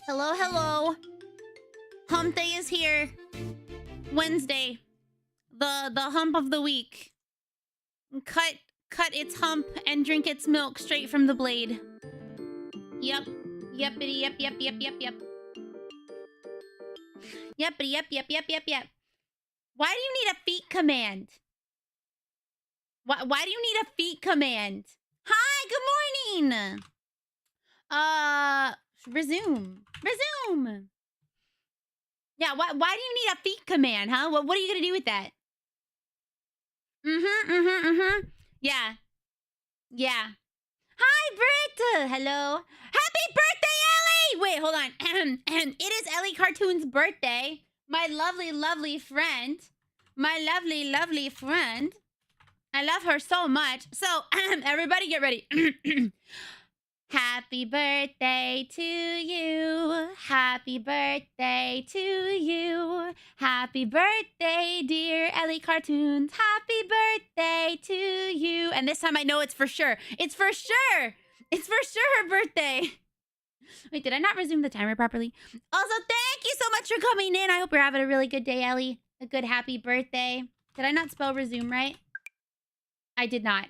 Hello, hello. Hump day is here. Wednesday. The hump of the week. Cut its hump and drink its milk straight from the blade. Yep. Yuppity yep. Yuppity yep. Why do you need a feet command? Why do you need a feet command? Hi, good morning. Resume. Yeah, why do you need a feet command, huh? What are you gonna do with that? Yeah. Hi, Britt. Hello. Happy birthday, Ellie! Wait, hold on. It is Ellie Cartoon's birthday. My lovely friend. My lovely friend. I love her so much. So, everybody get ready. Happy birthday to you. Happy birthday to you. Happy birthday, dear Ellie Cartoons. Happy birthday to you. And this time I know it's for sure. It's for sure her birthday. Wait, did I not resume the timer properly? Also, thank you so much for coming in. I hope you're having a really good day, Ellie. A good happy birthday. Did I not spell resume right? I did not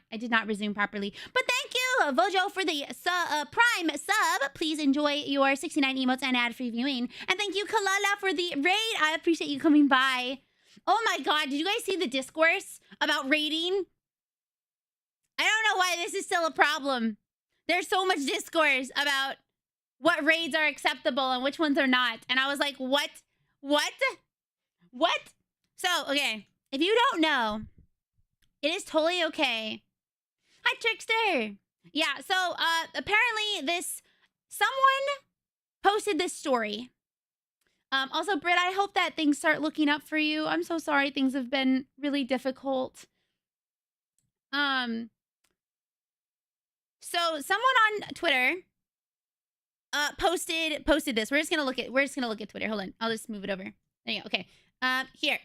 resume properly. But thank you, Vojo, for the Prime sub. Please enjoy your 69 emotes and ad-free viewing. And thank you, Kalala, for the raid. I appreciate you coming by. Oh my god, did you guys see the discourse about raiding? I don't know why this is still a problem. There's so much discourse about what raids are acceptable and which ones are not. And I was like, what? So, okay, if you don't know, it is totally okay. Hi, Trickster. Yeah, so apparently someone posted this story. Also, Britt, I hope that things start looking up for you. I'm so sorry things have been really difficult. So someone on Twitter posted this. We're just gonna look at Twitter. Hold on. I'll just move it over. There you go. Okay. Here.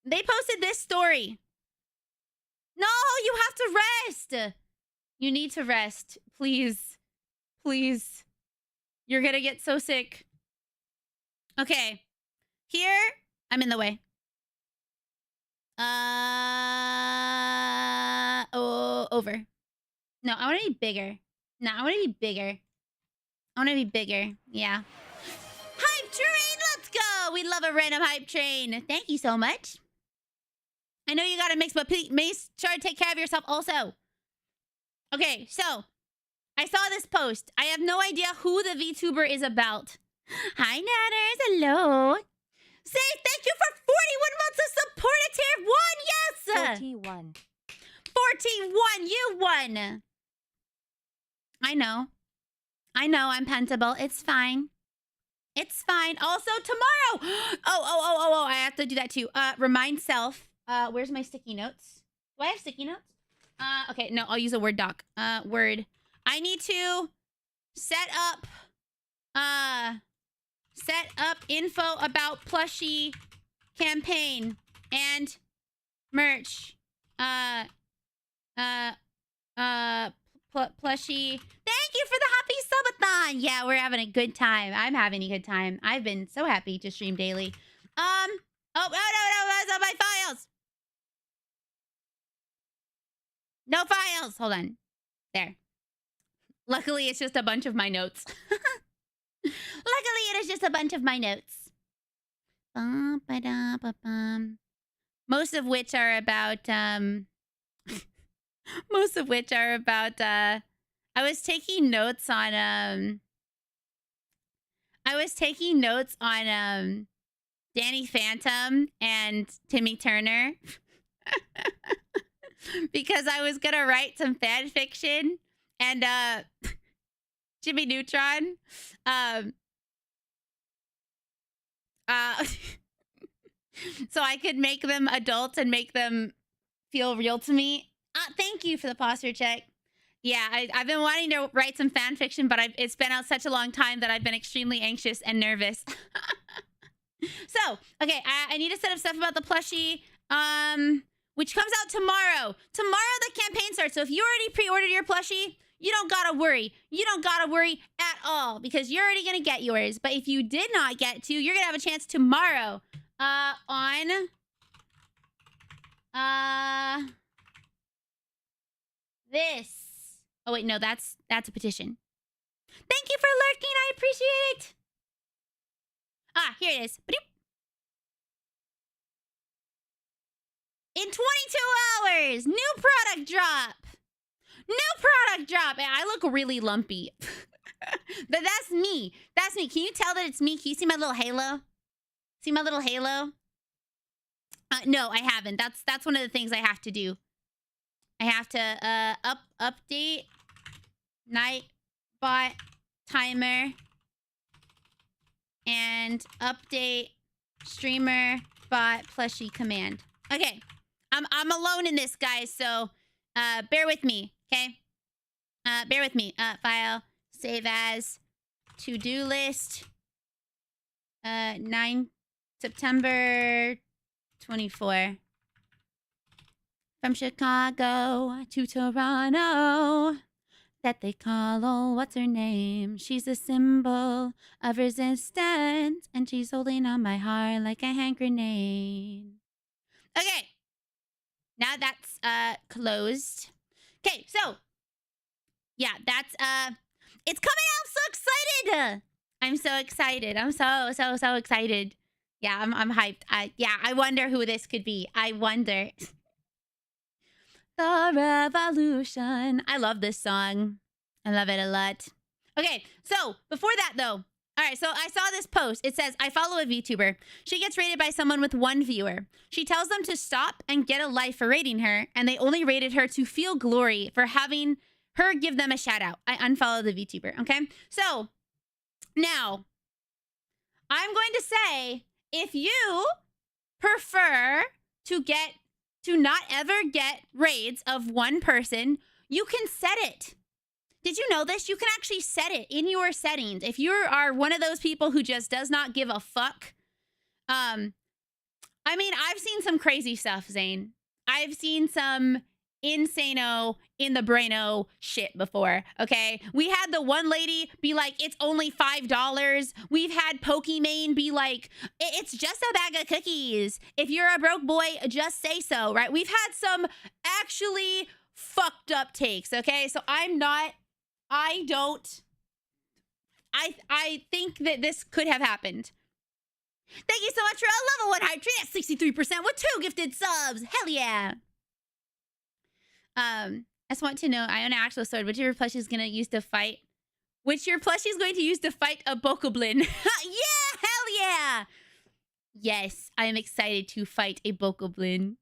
They posted this story. No, you have to rest. You need to rest. Please. You're gonna get so sick. Okay. Here, I'm in the way. Over. No, I want to be bigger. I want to be bigger. Yeah. Hype train, let's go. We love a random hype train. Thank you so much. I know you got a mix, but please make sure to take care of yourself also. Okay, so I saw this post. I have no idea who the VTuber is about. Hi, Natters. Hello. Say thank you for 41 months of support at tier 1. Yes. 41. You won. I know. I'm Pentable. It's fine. Also, tomorrow. Oh. I have to do that too. Remind self. Where's my sticky notes? Do I have sticky notes? Okay, no, I'll use a Word doc. Word. I need to set up info about plushie campaign and merch. Plushie. Thank you for the happy subathon. Yeah, we're having a good time. I'm having a good time. I've been so happy to stream daily. Oh, no, that's on my files. No files. Hold on. There. Luckily, it's just a bunch of my notes. Most of which are about, I was taking notes on, Danny Phantom and Timmy Turner. Because I was gonna write some fan fiction and Jimmy Neutron. So I could make them adults and make them feel real to me. Thank you for the posture check. Yeah, I've been wanting to write some fan fiction, but it's been out such a long time that I've been extremely anxious and nervous. So, okay, I need to set up stuff about the plushie, which comes out tomorrow. Tomorrow the campaign starts, so if you already pre-ordered your plushie, you don't gotta worry. You don't gotta worry at all because you're already gonna get yours. But if you did not get to, you're gonna have a chance tomorrow on this. Oh wait, no, that's a petition. Thank you for lurking. I appreciate it. Ah, here it is. In 22 hours, new product drop. New product drop. And I look really lumpy. But that's me. That's me. Can you tell that it's me? Can you see my little halo? See my little halo? No, I haven't. That's one of the things I have to do. I have to update Nightbot timer and update streamer bot plushie command. Okay. I'm alone in this, guys, so bear with me, okay? Bear with me. File, save as, to-do list, 9 September 24. From Chicago to Toronto, that they call, oh, what's her name? She's a symbol of resistance, and she's holding on my heart like a hand grenade. Okay. Now that's closed. Okay, so yeah, that's it's coming out. I'm so excited. I'm so excited. I'm so excited. Yeah, I'm hyped. I wonder who this could be. I wonder. The Revolution. I love this song. I love it a lot. Okay, so before that though. All right, so I saw this post. It says, I follow a VTuber. She gets rated by someone with 1 viewer. She tells them to stop and get a life for rating her, and they only rated her to feel glory for having her give them a shout out. I unfollow the VTuber, okay? So, now, I'm going to say, if you prefer to not ever get raids of one person, you can set it. Did you know this? You can actually set it in your settings. If you are one of those people who just does not give a fuck. I mean, I've seen some crazy stuff, Zane. I've seen some insano in the braino shit before, okay? We had the one lady be like, it's only $5. We've had Pokimane be like, it's just a bag of cookies. If you're a broke boy, just say so, right? We've had some actually fucked up takes, okay? So I think that this could have happened. Thank you so much for a level 1 hype tree at 63% with 2 gifted subs. Hell yeah. I just want to know, I own an actual sword. Which your plushie is going to use to fight? Which your plushie is going to use to fight a Bokoblin? Yeah, hell yeah. Yes, I am excited to fight a Bokoblin.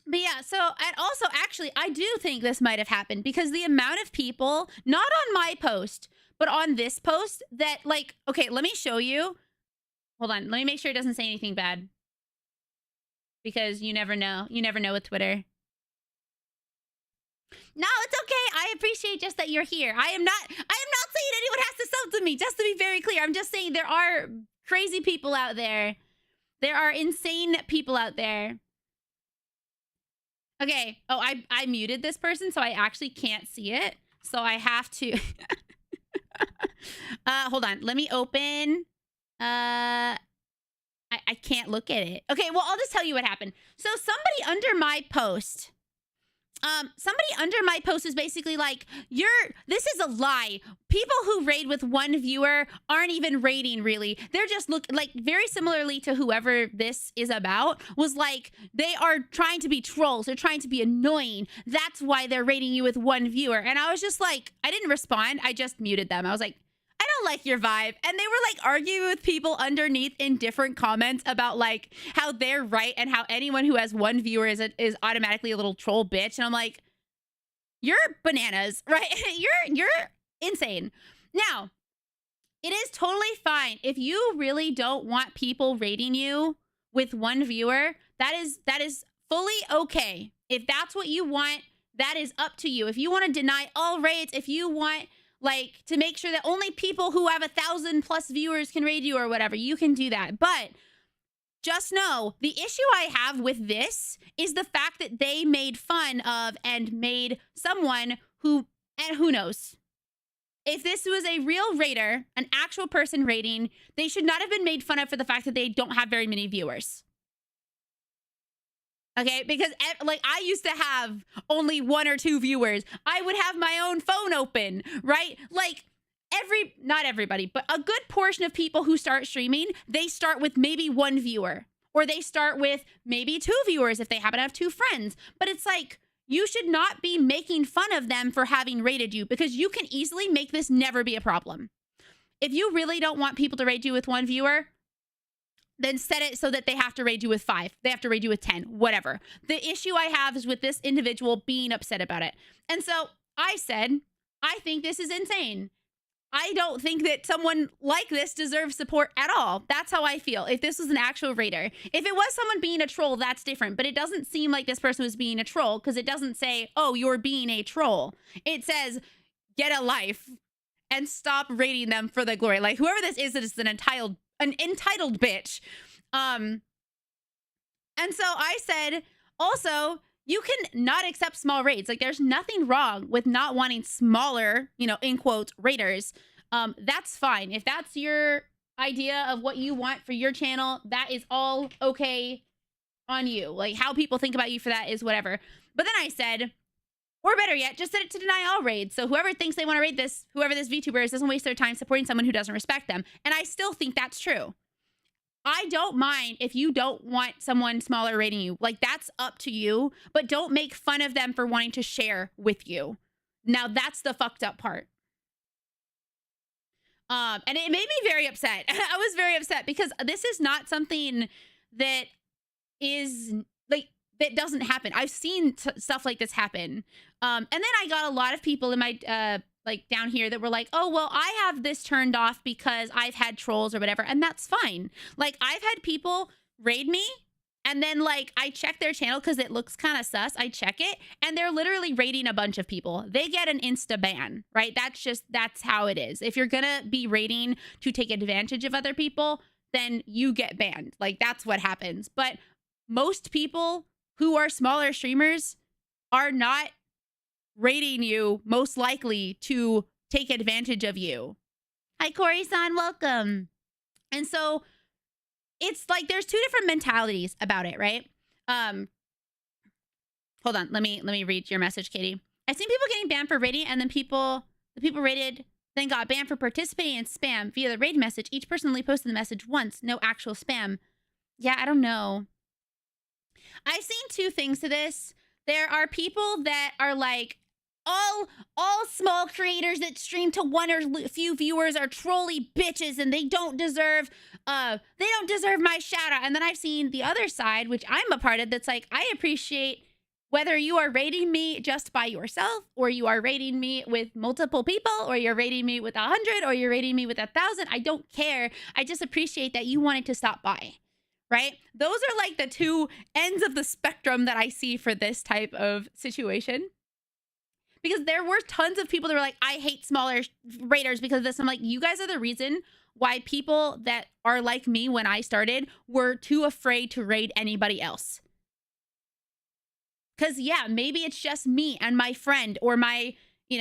But yeah, so, and also, actually, I do think this might have happened because the amount of people, not on my post, but on this post that, like, okay, let me show you. Hold on, let me make sure it doesn't say anything bad. Because you never know. You never know with Twitter. No, it's okay. I appreciate just that you're here. I am not saying anyone has to sub to me, just to be very clear. I'm just saying there are crazy people out there. There are insane people out there. Okay. Oh, I muted this person, so I actually can't see it. So I have to... hold on. Let me open... I can't look at it. Okay, well, I'll just tell you what happened. So somebody under my post... is basically like, this is a lie. People who raid with 1 viewer aren't even raiding, really. They're just like, very similarly to whoever this is about, was like, they are trying to be trolls. They're trying to be annoying. That's why they're raiding you with 1 viewer. And I was just like, I didn't respond. I just muted them. I was like, I don't like your vibe. And they were like arguing with people underneath in different comments about like how they're right and how anyone who has 1 viewer is automatically a little troll bitch. And I'm like, you're bananas, right? You're insane. Now, it is totally fine if you really don't want people rating you with 1 viewer. That is fully okay. If that's what you want, that is up to you. If you want to deny all raids, if you want like to make sure that only people who have 1,000+ viewers can raid you or whatever, you can do that. But just know the issue I have with this is the fact that they made fun of and made someone who, and who knows, if this was a real rater, an actual person rating, they should not have been made fun of for the fact that they don't have very many viewers. Okay, because like I used to have only 1 or 2 viewers. I would have my own phone open, right? Like not everybody, but a good portion of people who start streaming, they start with maybe 1 viewer, or they start with maybe 2 viewers if they happen to have 2 friends. But it's like, you should not be making fun of them for having rated you, because you can easily make this never be a problem. If you really don't want people to rate you with 1 viewer, then set it so that they have to raid you with 5. They have to raid you with 10, whatever. The issue I have is with this individual being upset about it. And so I said, I think this is insane. I don't think that someone like this deserves support at all. That's how I feel. If this was an actual raider, if it was someone being a troll, that's different. But it doesn't seem like this person was being a troll, because it doesn't say, oh, you're being a troll. It says, get a life and stop rating them for the glory. Like, whoever this is an entitled bitch. And so I said, also, you can not accept small raids. Like, there's nothing wrong with not wanting smaller, in quotes, raiders. That's fine. If that's your idea of what you want for your channel, that is all okay on you. Like, how people think about you for that is whatever. But then I said, or better yet, just set it to deny all raids. So whoever thinks they want to raid this, whoever this VTuber is, doesn't waste their time supporting someone who doesn't respect them. And I still think that's true. I don't mind if you don't want someone smaller rating you. Like, that's up to you. But don't make fun of them for wanting to share with you. Now, that's the fucked up part. And it made me very upset. I was very upset because this is not something that is, like, that doesn't happen. I've seen stuff like this happen. And then I got a lot of people in my, like, down here that were like, oh, well, I have this turned off because I've had trolls or whatever. And that's fine. Like, I've had people raid me, and then, like, I check their channel because it looks kind of sus. I check it, and they're literally raiding a bunch of people. They get an insta ban, right? That's how it is. If you're gonna be raiding to take advantage of other people, then you get banned. Like, that's what happens. But most people who are smaller streamers are not rating you, most likely to take advantage of you. Hi, Corey-san, welcome. And so it's like there's 2 different mentalities about it, right? Hold on, let me read your message, Katie. I've seen people getting banned for raiding, and then the people raided then got banned for participating in spam via the raid message. Each person only posted the message once, no actual spam. Yeah, I don't know. I've seen 2 things to this. There are people that are like, all small creators that stream to 1 or few viewers are trolly bitches, and they don't deserve my shout out. And then I've seen the other side, which I'm a part of, that's like, I appreciate whether you are rating me just by yourself, or you are rating me with multiple people, or you're rating me with 100, or you're rating me with 1,000. I don't care. I just appreciate that you wanted to stop by. Right? Those are like the 2 ends of the spectrum that I see for this type of situation. Because there were tons of people that were like, I hate smaller raiders because of this. I'm like, you guys are the reason why people that are like me when I started were too afraid to raid anybody else. Because, yeah, maybe it's just me and my friend or my, they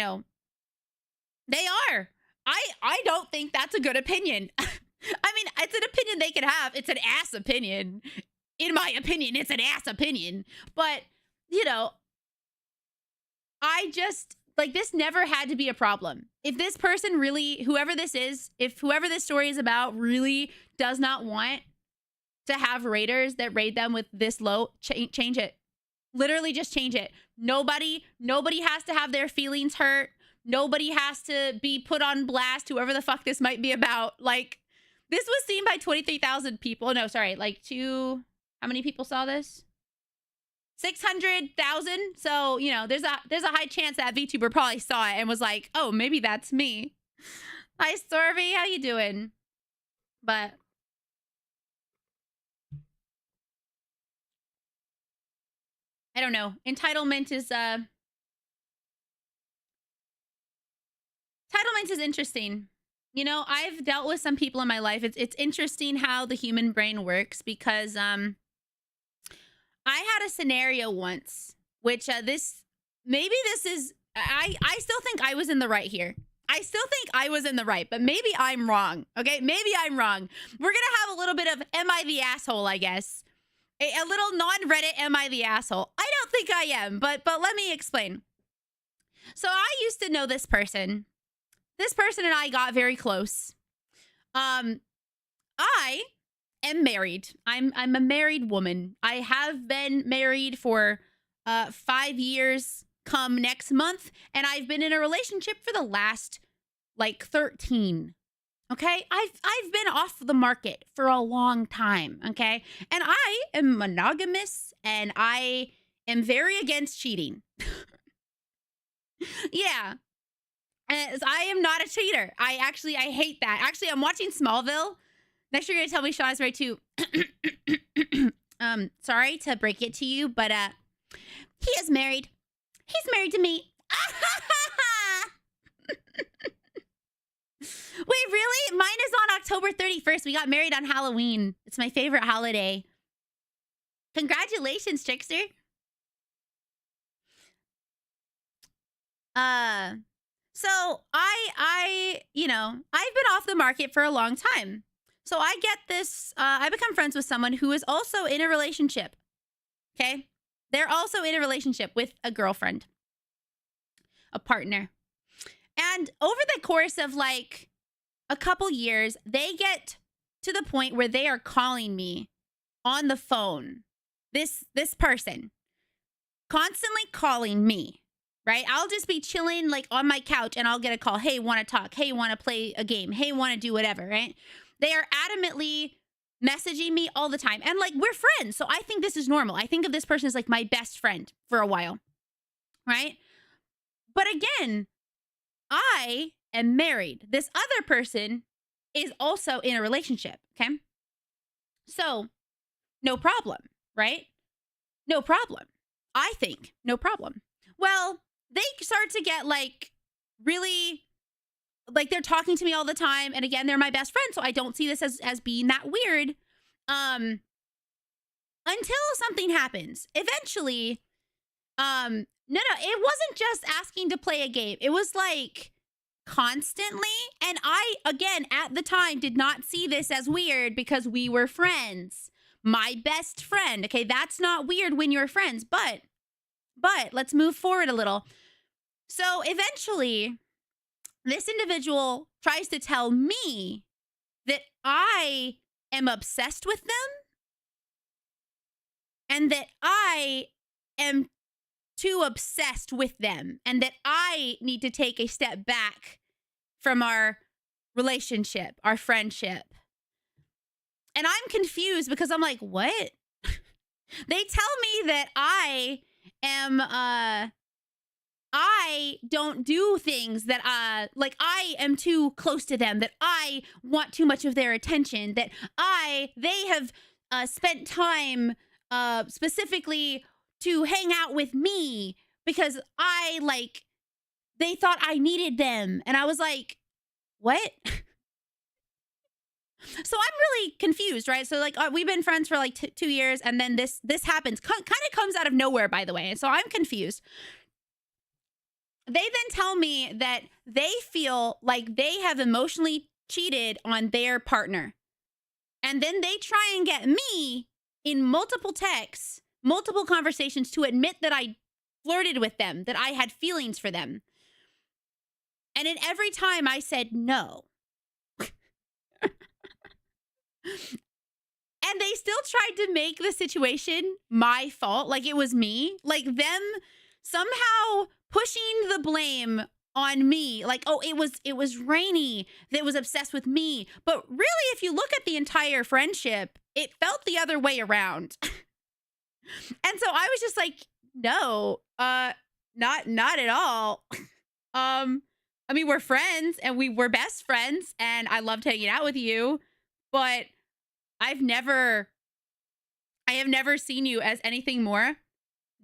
are. I don't think that's a good opinion. I mean, it's an opinion they can have. It's an ass opinion. In my opinion, it's an ass opinion. But, I just, like, this never had to be a problem. If this person really, whoever this is, if whoever this story is about really does not want to have raiders that raid them with this low, change it. Literally just change it. Nobody has to have their feelings hurt. Nobody has to be put on blast, whoever the fuck this might be about. Like, this was seen by 23,000 people. No, sorry, like how many people saw this? 600,000. So, there's a high chance that VTuber probably saw it and was like, oh, maybe that's me. Hi, Storvy. How you doing? But I don't know. Entitlement is interesting. You know, I've dealt with some people in my life. It's interesting how the human brain works because I had a scenario once, which this maybe this is I still think I was in the right here. I still think I was in the right, but maybe I'm wrong. Okay, maybe I'm wrong. We're gonna have a little bit of "Am I the asshole?" I guess a little non-Reddit "Am I the asshole?" I don't think I am, but let me explain. So I used to know this person. This person and I got very close. I am married. I'm a married woman. I have been married for 5 years come next month, and I've been in a relationship for the last like 13. Okay? I've been off the market for a long time, okay? And I am monogamous and I am very against cheating. Yeah. And I am not a cheater. I hate that. Actually, I'm watching Smallville. Next, you're gonna tell me Sean is right too. Sorry to break it to you, but he is married. He's married to me. Wait, really? Mine is on October 31st. We got married on Halloween. It's my favorite holiday. Congratulations, Trickster. So you know, I've been off the market for a long time. So I get this, I become friends with someone who is also in a relationship. Okay? They're also in a relationship with a girlfriend, a partner. And over the course of like a couple years, they get to the point where they are calling me on the phone. This person constantly calling me. Right? I'll just be chilling like on my couch and I'll get a call. Hey, want to talk? Hey, want to play a game? Hey, want to do whatever, right? They are adamantly messaging me all the time. And like, we're friends. So I think this is normal. I think of this person as like my best friend for a while, right? But again, I am married. This other person is also in a relationship, okay? So no problem, right? No problem. I think no problem. Well, they start to get like really like they're talking to me all the time, and again, they're my best friend, so I don't see this as being that weird. Until something happens. Eventually, no, it wasn't just asking to play a game. It was like constantly, and I again at the time did not see this as weird because we were friends. My best friend. Okay, that's not weird when you're friends, but let's move forward a little. So eventually, this individual tries to tell me that I am obsessed with them and that I am too obsessed with them and that I need to take a step back from our relationship, our friendship. And I'm confused because I'm like, what? They tell me that I don't do things that like I am too close to them, that I want too much of their attention, that they have spent time specifically to hang out with me because they thought I needed them. And I was like, what? So I'm really confused, right? So like we've been friends for like 2 years, and then this happens. Kind of comes out of nowhere, by the way. And so I'm confused. They then tell me that they feel like they have emotionally cheated on their partner. And then they try and get me in multiple texts, multiple conversations to admit that I flirted with them, that I had feelings for them. And in every time I said no. And they still tried to make the situation my fault, like it was me, like them somehow pushing the blame on me, like, oh, it was Rainy that was obsessed with me. But really, if you look at the entire friendship, it felt the other way around. And so I was just like, no, not at all. I mean, we're friends and we're best friends and I loved hanging out with you, but I have never seen you as anything more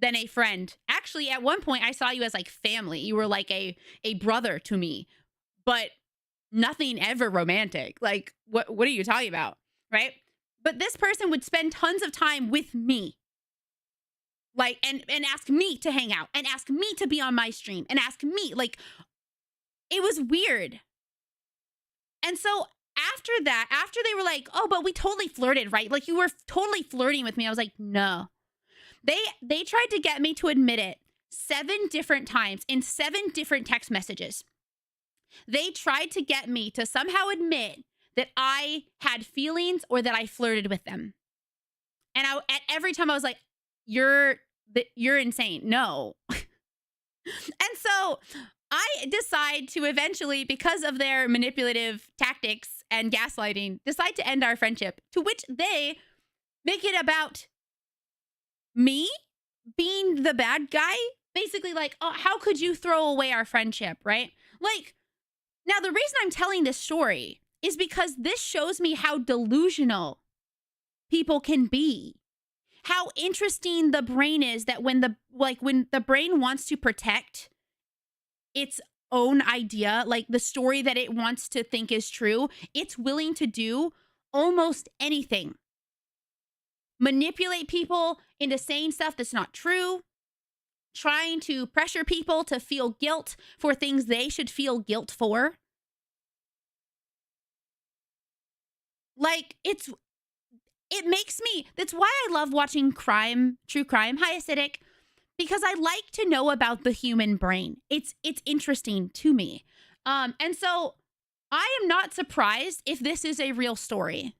than a friend. Actually, at one point I saw you as like family. You were like a brother to me. But nothing ever romantic. Like, what are you talking about? Right? But this person would spend tons of time with me. Like, and ask me to hang out and ask me to be on my stream and ask me. Like, it was weird. And so after that, after they were like, oh, but we totally flirted, right? Like, you were totally flirting with me. I was like, no. They tried to get me to admit it 7 different times in 7 different text messages. They tried to get me to somehow admit that I had feelings or that I flirted with them. And at every time I was like, you're insane. No. And so I decide to eventually, because of their manipulative tactics and gaslighting, decide to end our friendship, to which they make it about me being the bad guy. Basically like, oh, how could you throw away our friendship, right? Like, now the reason I'm telling this story is because this shows me how delusional people can be. How interesting the brain is, that when the brain wants to protect its own idea, like the story that it wants to think is true, it's willing to do almost anything. Manipulate people into saying stuff that's not true, trying to pressure people to feel guilt for things they should feel guilt for. Like, it makes me, that's why I love watching crime, true crime. Hi, Acidic. Because I like to know about the human brain. It's interesting to me. And so I am not surprised if this is a real story.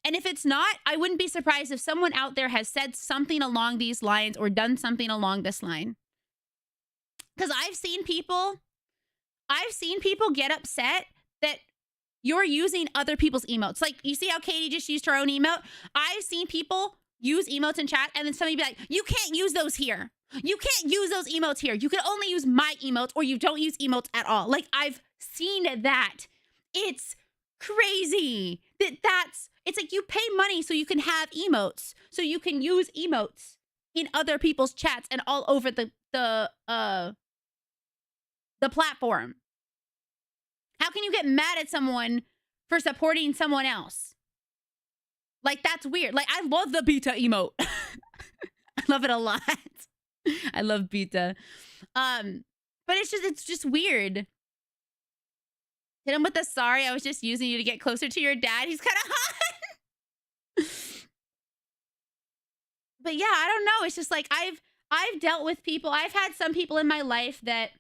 And if it's not, I wouldn't be surprised if someone out there has said something along these lines or done something along this line. Because I've seen people get upset that you're using other people's emotes. Like, you see how Katie just used her own emote? I've seen people use emotes in chat and then somebody be like, you can't use those here. You can't use those emotes here. You can only use my emotes, or you don't use emotes at all. Like, I've seen that. It's crazy. It's like you pay money so you can have emotes, so you can use emotes in other people's chats and all over the platform. How can you get mad at someone for supporting someone else? Like, that's weird. Like, I love the beta emote. I love it a lot. I love beta. But it's just weird. Hit him with the sorry, I was just using you to get closer to your dad. He's kind of hot. But yeah, I don't know. It's just like I've dealt with people. I've had some people in my life that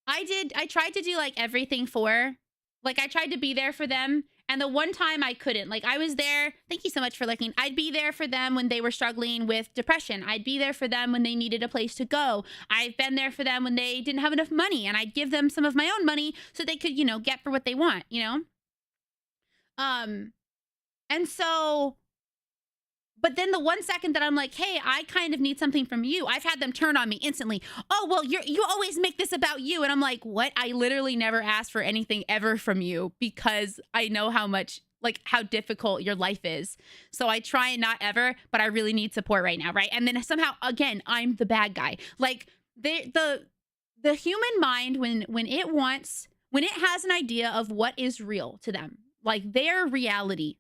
I tried to do like everything for. Like, I tried to be there for them. And the one time I couldn't, like, I was there. Thank you so much for looking. I'd be there for them when they were struggling with depression. I'd be there for them when they needed a place to go. I've been there for them when they didn't have enough money, and I'd give them some of my own money so they could, get for what they want, And so, but then the 1 second that I'm like, hey, I kind of need something from you, I've had them turn on me instantly. Oh, well, you always make this about you. And I'm like, what? I literally never asked for anything ever from you, because I know how difficult your life is. So I try and not ever, but I really need support right now, right? And then somehow, again, I'm the bad guy. Like, the human mind, when it has an idea of what is real to them, like their reality,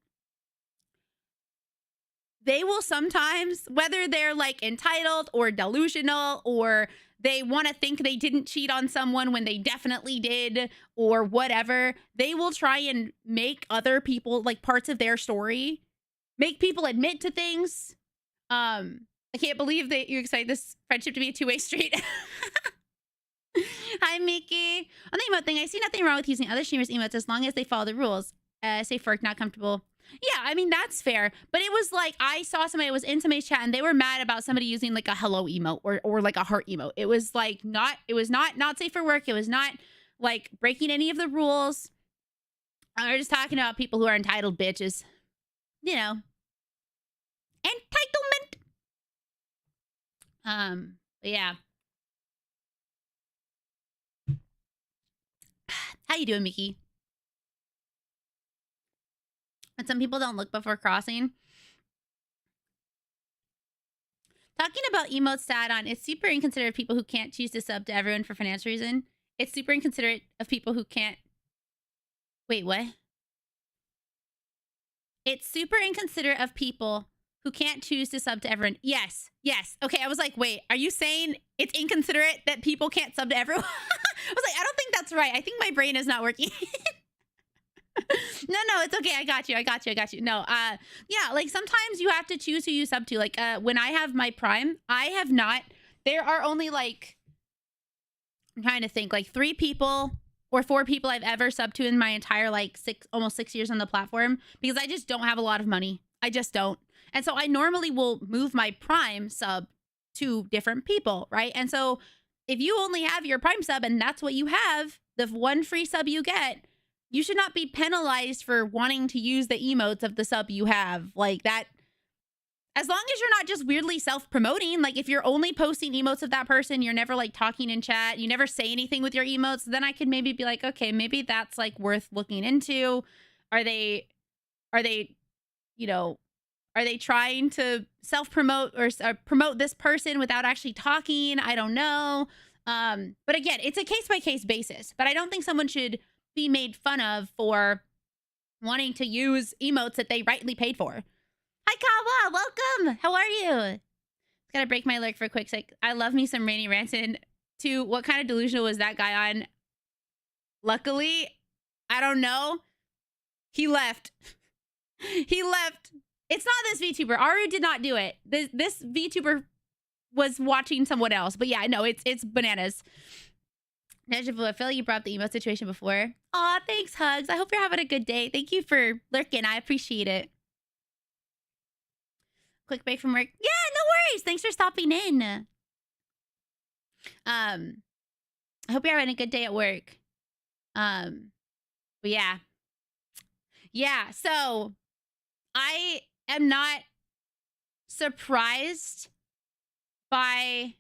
they will sometimes, whether they're like entitled or delusional, or they want to think they didn't cheat on someone when they definitely did, or whatever, they will try and make other people, like, parts of their story, make people admit to things. I can't believe that you expect this friendship to be a two-way street. Hi, Mickey. On the emote thing, I see nothing wrong with using other streamers' emotes as long as they follow the rules. Say fork, not comfortable. Yeah, I mean, that's fair. But it was like, I saw somebody that was in somebody's chat and they were mad about somebody using like a hello emote or like a heart emote. It was like not safe for work. It was not like breaking any of the rules. We're just talking about people who are entitled bitches. Entitlement. But yeah. How you doing, Mickey? And some people don't look before crossing. Talking about emotes to add on, it's super inconsiderate of people who can't choose to sub to everyone for financial reason. It's super inconsiderate of people who can't Wait, what? It's super inconsiderate of people who can't choose to sub to everyone. Yes, yes. Okay, I was like, wait, are you saying it's inconsiderate that people can't sub to everyone? I was like, I don't think that's right. I think my brain is not working. No, it's okay. I got you. No, yeah, like sometimes you have to choose who you sub to. Like, when I have my Prime, I have not. There are only like, I'm trying to think, like 3 people or 4 people I've ever subbed to in my entire like almost 6 years on the platform, because I just don't have a lot of money. I just don't. And so I normally will move my Prime sub to different people, right? And so if you only have your Prime sub and that's what you have, the one free sub you get, you should not be penalized for wanting to use the emotes of the sub you have. Like that, as long as you're not just weirdly self-promoting, like if you're only posting emotes of that person, you're never like talking in chat, you never say anything with your emotes, then I could maybe be like, okay, maybe that's like worth looking into. Are they, you know, are they trying to self-promote or promote this person without actually talking? I don't know. But again, it's a case-by-case basis, but I don't think someone should be made fun of for wanting to use emotes that they rightly paid for. Hi, Kawa. Welcome. How are you? Gotta break my leg for a quick sec. I love me some RainyRentyn. To what kind of delusional was that guy on? Luckily, I don't know. He left. He left. It's not this VTuber. Aru did not do it. This VTuber was watching someone else. But yeah, no, it's bananas. Deja vu, I feel like you brought up the emo situation before. Aw, thanks, Hugs. I hope you're having a good day. Thank you for lurking. I appreciate it. Quick break from work. Yeah, no worries. Thanks for stopping in. I hope you're having a good day at work. But yeah. Yeah, so I am not surprised by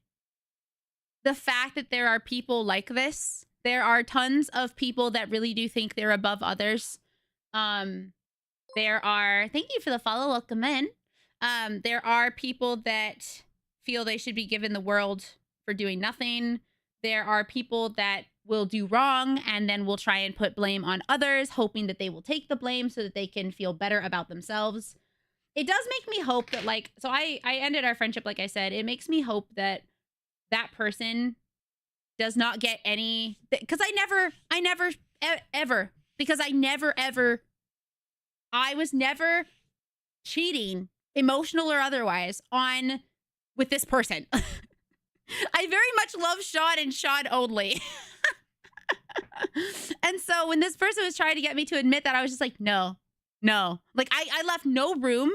the fact that there are people like this. There are tons of people that really do think they're above others. There are, thank you for the follow, welcome in. There are people that feel they should be given the world for doing nothing. There are people that will do wrong and then will try and put blame on others, hoping that they will take the blame so that they can feel better about themselves. It does make me hope that, like, so I ended our friendship, like I said. It makes me hope that that person does not get any, because I was never cheating, emotional or otherwise, with this person. I very much love Sean and Sean only. And so when this person was trying to get me to admit that, I was just like, no. Like, I left no room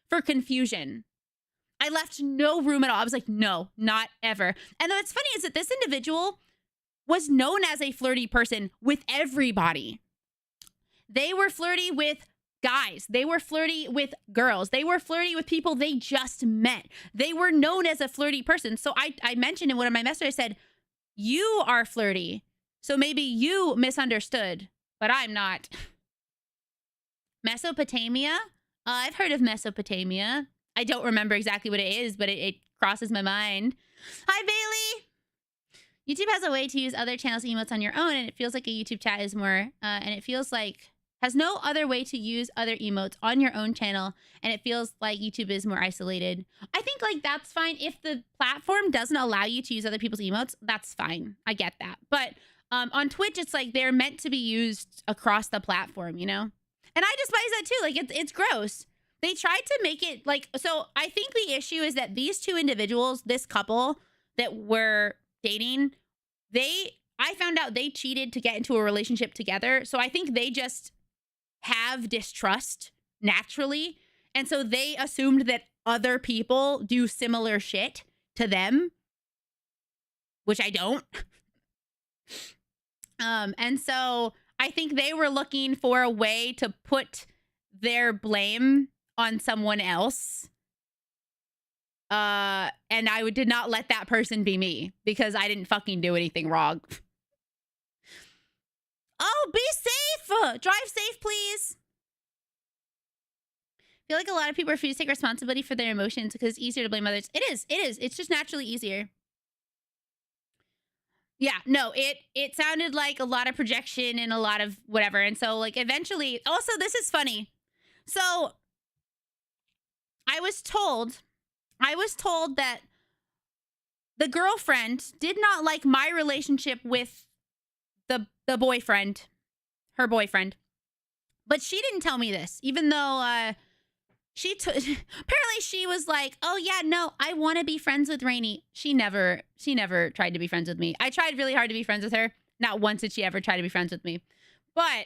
for confusion. I left no room at all. I was like, no, not ever. And what's funny is that this individual was known as a flirty person with everybody. They were flirty with guys. They were flirty with girls. They were flirty with people they just met. They were known as a flirty person. So I mentioned in one of my messages, I said, you are flirty. So maybe you misunderstood, but I'm not. Mesopotamia? I've heard of Mesopotamia. I don't remember exactly what it is, but it crosses my mind. Hi, Bailey. YouTube has a way to use other channels' emotes on your own, and it feels like a YouTube chat is more, and it feels like has no other way to use other emotes on your own channel, and it feels like YouTube is more isolated. I think, like, that's fine. If the platform doesn't allow you to use other people's emotes, that's fine. I get that. But on Twitch, it's like they're meant to be used across the platform, you know? And I despise that too. Like, it's gross. They tried to make it like, so I think the issue is that these two individuals, this couple that were dating, I found out they cheated to get into a relationship together. So I think they just have distrust naturally. And so they assumed that other people do similar shit to them, which I don't. And so I think they were looking for a way to put their blame on someone else. And I did not let that person be me because I didn't fucking do anything wrong. Oh, be safe. Drive safe, please. I feel like a lot of people refuse to take responsibility for their emotions because it's easier to blame others. It is. It's just naturally easier. Yeah, no, it sounded like a lot of projection and a lot of whatever. And so like eventually, also this is funny. So I was told that the girlfriend did not like my relationship with the boyfriend, her boyfriend. But she didn't tell me this, even though apparently she was like, "Oh yeah, no, I want to be friends with Rainy." She never tried to be friends with me. I tried really hard to be friends with her. Not once did she ever try to be friends with me. But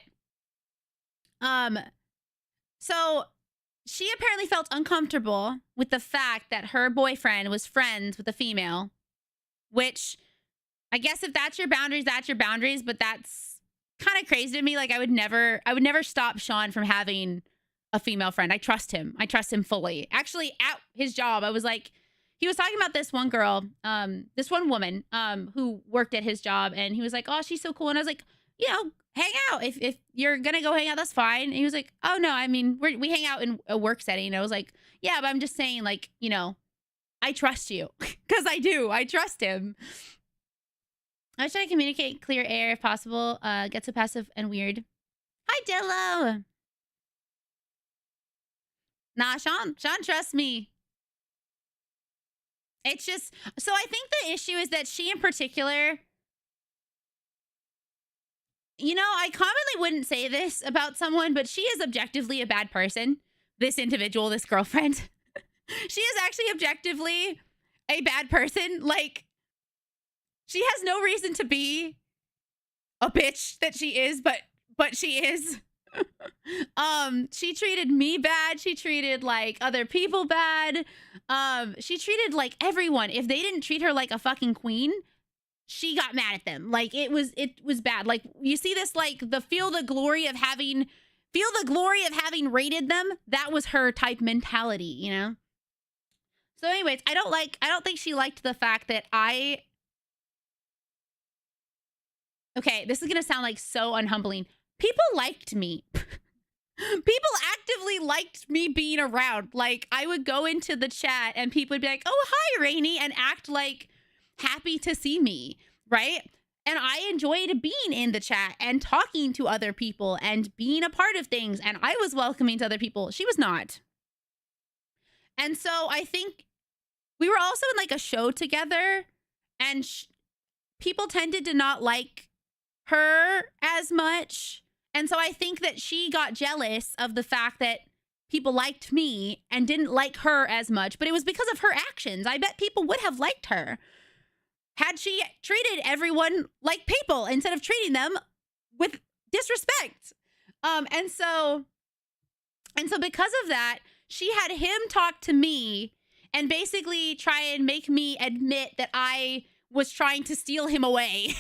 so she apparently felt uncomfortable with the fact that her boyfriend was friends with a female, which I guess if that's your boundaries, that's your boundaries, but that's kind of crazy to me. Like I would never stop Sean from having a female friend. I trust him. I trust him fully. Actually, at his job, I was like, he was talking about this one girl, this one woman, who worked at his job, and he was like, "Oh, she's so cool." And I was like, you know, hang out. If you're gonna go hang out, that's fine. And he was like, "Oh no, I mean, we hang out in a work setting." And I was like, "Yeah, but I'm just saying, like, you know, I trust you." Because I do. I trust him. I try to communicate clear air if possible. Get so passive and weird. Hi, Dillo. Nah, Sean trusts me. It's just, so I think the issue is that she in particular, you know, I commonly wouldn't say this about someone, but she is objectively a bad person. This individual, this girlfriend. She is actually objectively a bad person. Like, she has no reason to be a bitch that she is, but she is. She treated me bad. She treated like other people bad. She treated like everyone. If they didn't treat her like a fucking queen, she got mad at them. Like it was bad. Like you see this, like feel the glory of having rated them. That was her type mentality, you know? So anyways, I don't think she liked the fact that okay, this is gonna sound like so unhumbling. People liked me. People actively liked me being around. Like, I would go into the chat and people would be like, "Oh, hi, Rainy," and act like happy to see me, right? And I enjoyed being in the chat and talking to other people and being a part of things. And I was welcoming to other people. She was not. And so I think we were also in like a show together, and people tended to not like her as much. And so I think that she got jealous of the fact that people liked me and didn't like her as much, but it was because of her actions. I bet people would have liked her had she treated everyone like people instead of treating them with disrespect. And so because of that, she had him talk to me and basically try and make me admit that I was trying to steal him away.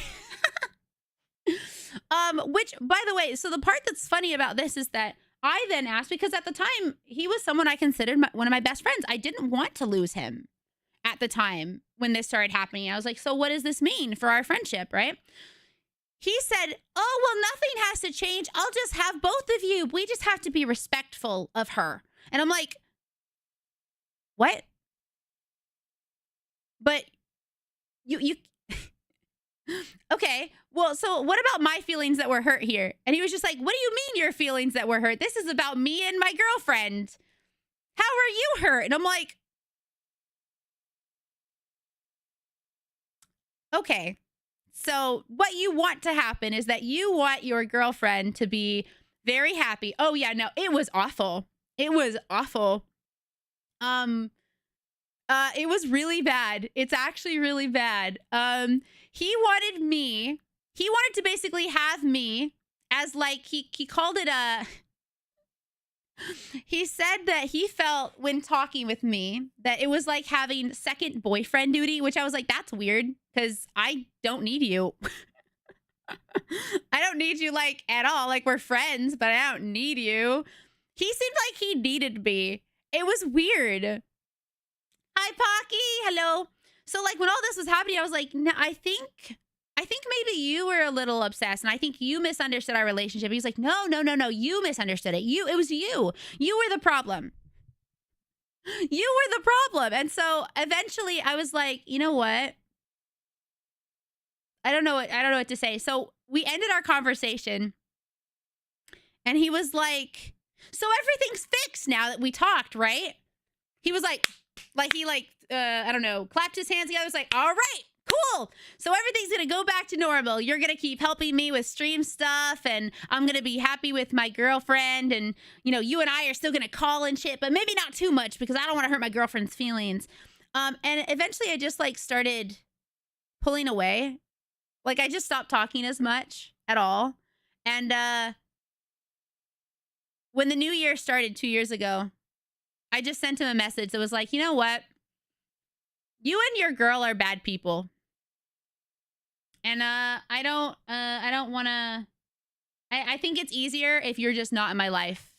Which, by the way, so the part that's funny about this is that I then asked, because at the time he was someone I considered one of my best friends. I didn't want to lose him at the time when this started happening. I was like, so what does this mean for our friendship, right? He said, "Oh, well, nothing has to change. I'll just have both of you. We just have to be respectful of her." And I'm like, what? But you okay, well, so what about my feelings that were hurt here? And he was just like, "What do you mean your feelings that were hurt? This is about me and my girlfriend. How are you hurt?" And I'm like, okay, so what you want to happen is that you want your girlfriend to be very happy. Oh yeah, no, it was awful. It was awful. It was really bad. It's actually really bad. He wanted to basically have me as like, he called it he said that he felt when talking with me that it was like having second boyfriend duty, which I was like, that's weird because I don't need you. I don't need you like at all. Like we're friends, but I don't need you. He seemed like he needed me. It was weird. Hi, Pocky. Hello. So like when all this was happening, I was like, no, I think maybe you were a little obsessed, and I think you misunderstood our relationship. He's like, no, you misunderstood it. It was you. You were the problem. You were the problem. And so eventually I was like, you know what? I don't know what to say. So we ended our conversation and he was like, so everything's fixed now that we talked, right? He was like he I don't know, clapped his hands together. Was like, all right, cool. So everything's going to go back to normal. You're going to keep helping me with stream stuff and I'm going to be happy with my girlfriend. And, you know, you and I are still going to call and shit, but maybe not too much because I don't want to hurt my girlfriend's feelings. And eventually I just like started pulling away. Like I just stopped talking as much at all. And when the new year started 2 years ago, I just sent him a message that was like, you know what? You and your girl are bad people. And I don't want to, I think it's easier if you're just not in my life.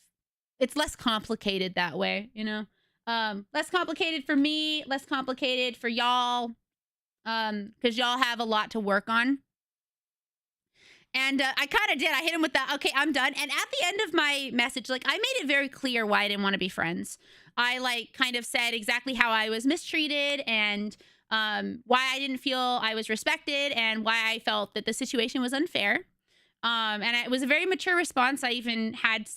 It's less complicated that way, you know? Less complicated for me, less complicated for y'all. Because y'all have a lot to work on. And I kind of did. I hit him with the, okay, I'm done. And at the end of my message, like I made it very clear why I didn't want to be friends. I like kind of said exactly how I was mistreated and why I didn't feel I was respected and why I felt that the situation was unfair. And it was a very mature response. I even had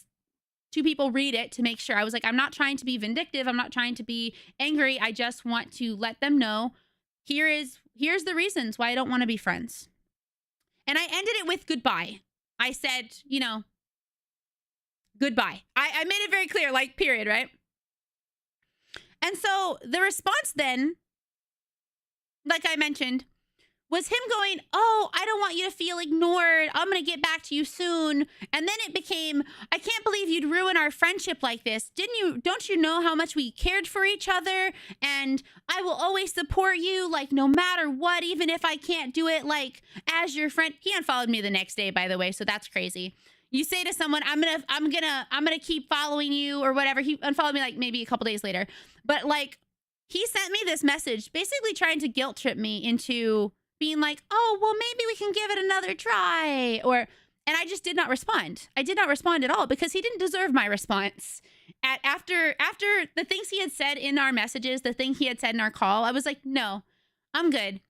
2 people read it to make sure. I was like, I'm not trying to be vindictive. I'm not trying to be angry. I just want to let them know here's the reasons why I don't want to be friends. And I ended it with goodbye. I said, you know, goodbye. I made it very clear, like, period, right? And so the response then, like I mentioned, was him going, oh, I don't want you to feel ignored. I'm going to get back to you soon. And then it became, I can't believe you'd ruin our friendship like this. Don't you know how much we cared for each other? And I will always support you, like, no matter what, even if I can't do it, like, as your friend. He unfollowed me the next day, by the way, so that's crazy. You say to someone, I'm gonna keep following you or whatever. He unfollowed me like maybe a couple days later. But like, he sent me this message basically trying to guilt trip me into being like, oh, well, maybe we can give it another try. And I just did not respond. I did not respond at all because he didn't deserve my response. After the things he had said in our messages, the thing he had said in our call, I was like, no, I'm good.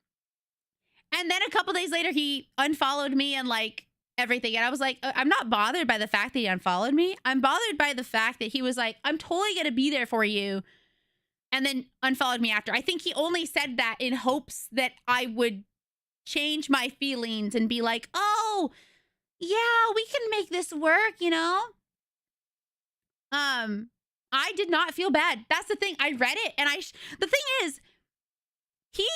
And then a couple days later, he unfollowed me and like everything. And I was like, I'm not bothered by the fact that he unfollowed me. I'm bothered by the fact that he was like, I'm totally going to be there for you. And then unfollowed me after. I think he only said that in hopes that I would change my feelings and be like, oh, yeah, we can make this work, you know? I did not feel bad. That's the thing. I read it and the thing is, he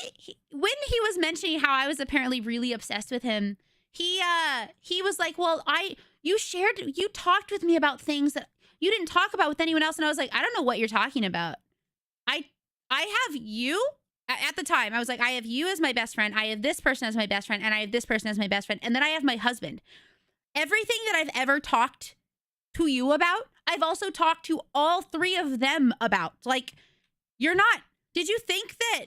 when he was mentioning how I was apparently really obsessed with him, he was like, well, you talked with me about things that you didn't talk about with anyone else. And I was like, I don't know what you're talking about. I have you. At the time, I was like, I have you as my best friend. I have this person as my best friend. And I have this person as my best friend. And then I have my husband. Everything that I've ever talked to you about, I've also talked to all 3 of them about. Like, did you think that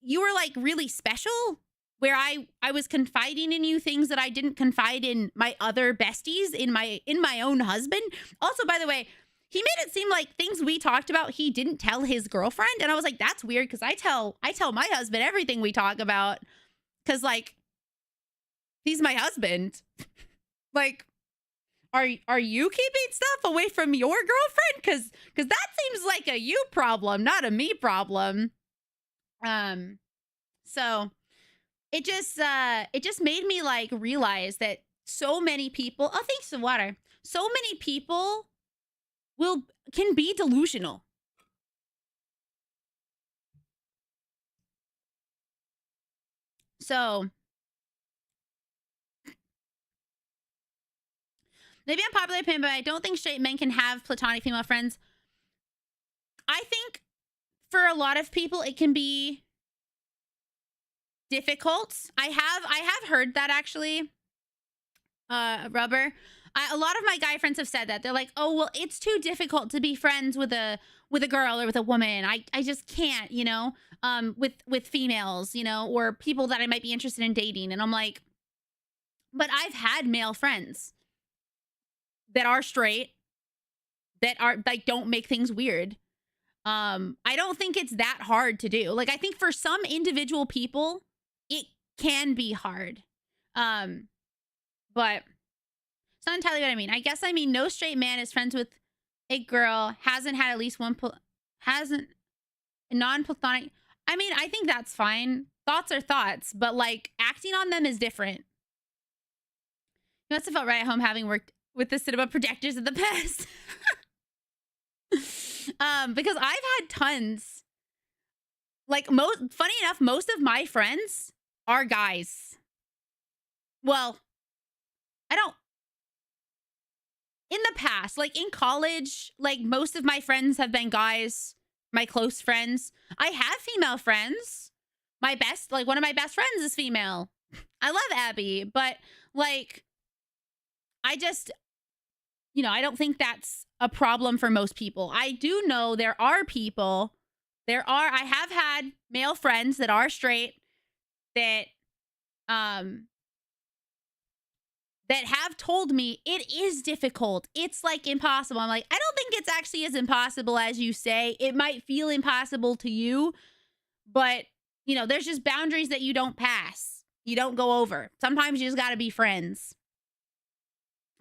you were like really special? Where I was confiding in you things that I didn't confide in my other besties, in my own husband. Also, by the way, he made it seem like things we talked about, he didn't tell his girlfriend. And I was like, that's weird because I tell my husband everything we talk about because, like, he's my husband. Like, are you keeping stuff away from your girlfriend? Because that seems like a you problem, not a me problem. So it just made me, like, realize that so many people, oh, thanks to water, so many people can be delusional. So maybe I'm popular opinion, but I don't think straight men can have platonic female friends. I think for a lot of people it can be difficult. I have heard that actually. Rubber. A lot of my guy friends have said that. They're like, oh, well, it's too difficult to be friends with a girl or with a woman. I just can't, you know, with females, you know, or people that I might be interested in dating. And I'm like, but I've had male friends that are straight, that are like, don't make things weird. I don't think it's that hard to do. Like, I think for some individual people, it can be hard. But it's not entirely what I mean. I guess I mean no straight man is friends with a girl, hasn't had at least one, hasn't non-platonic. I mean, I think that's fine. Thoughts are thoughts, but like acting on them is different. You must have felt right at home having worked with the cinema projectors in the past. Because I've had tons. Like funny enough, most of my friends are guys. Well, I don't. In the past, like in college, like most of my friends have been guys, my close friends. I have female friends. One of my best friends is female. I love Abby, but like, I just, I don't think that's a problem for most people. I do know there are people, I have had male friends that are straight that have told me it is difficult. It's like impossible. I'm like, I don't think it's actually as impossible as you say. It might feel impossible to you, but there's just boundaries that you don't pass. You don't go over. Sometimes you just got to be friends.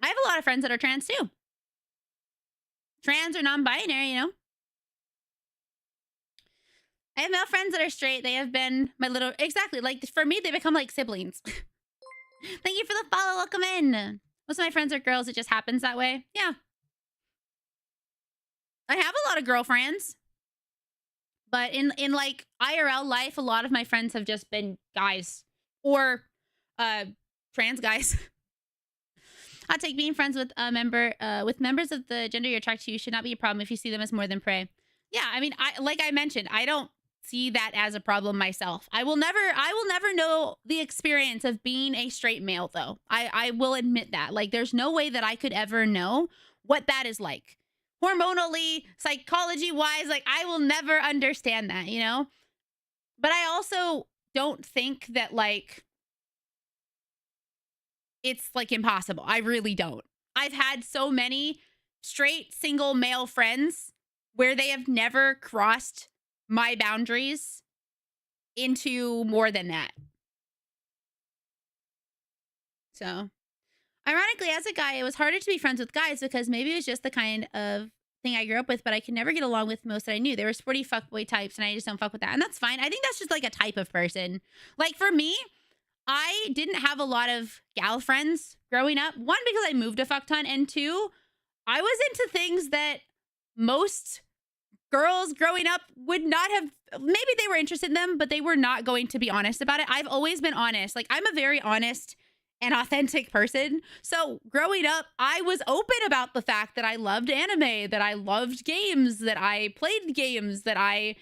I have a lot of friends that are trans too. Trans or non-binary, I have male friends that are straight. They have been my little, exactly. Like for me, they become like siblings. Thank you for the follow. Welcome in. Most of my friends are girls. It just happens that way. Yeah. I have a lot of girlfriends. But in like IRL life, a lot of my friends have just been guys. Or trans guys. I'll take being friends with members of the gender you're attracted to should not be a problem if you see them as more than prey. Yeah, I mean, like I mentioned, I don't see that as a problem myself. I will never know the experience of being a straight male, though. I will admit that. Like, there's no way that I could ever know what that is like. Hormonally, psychology-wise, like, I will never understand that, But I also don't think that, like, it's, like, impossible. I really don't. I've had so many straight, single male friends where they have never crossed my boundaries into more than that. So, ironically, as a guy, it was harder to be friends with guys because maybe it was just the kind of thing I grew up with, but I could never get along with most that I knew. They were sporty fuckboy types, and I just don't fuck with that. And that's fine. I think that's just like a type of person. Like for me, I didn't have a lot of gal friends growing up. One, because I moved a fuck ton, and two, I was into things that most girls growing up would not have. Maybe they were interested in them, but they were not going to be honest about it. I've always been honest. Like, I'm a very honest and authentic person. So growing up, I was open about the fact that I loved anime, that I loved games, that I played games, that I,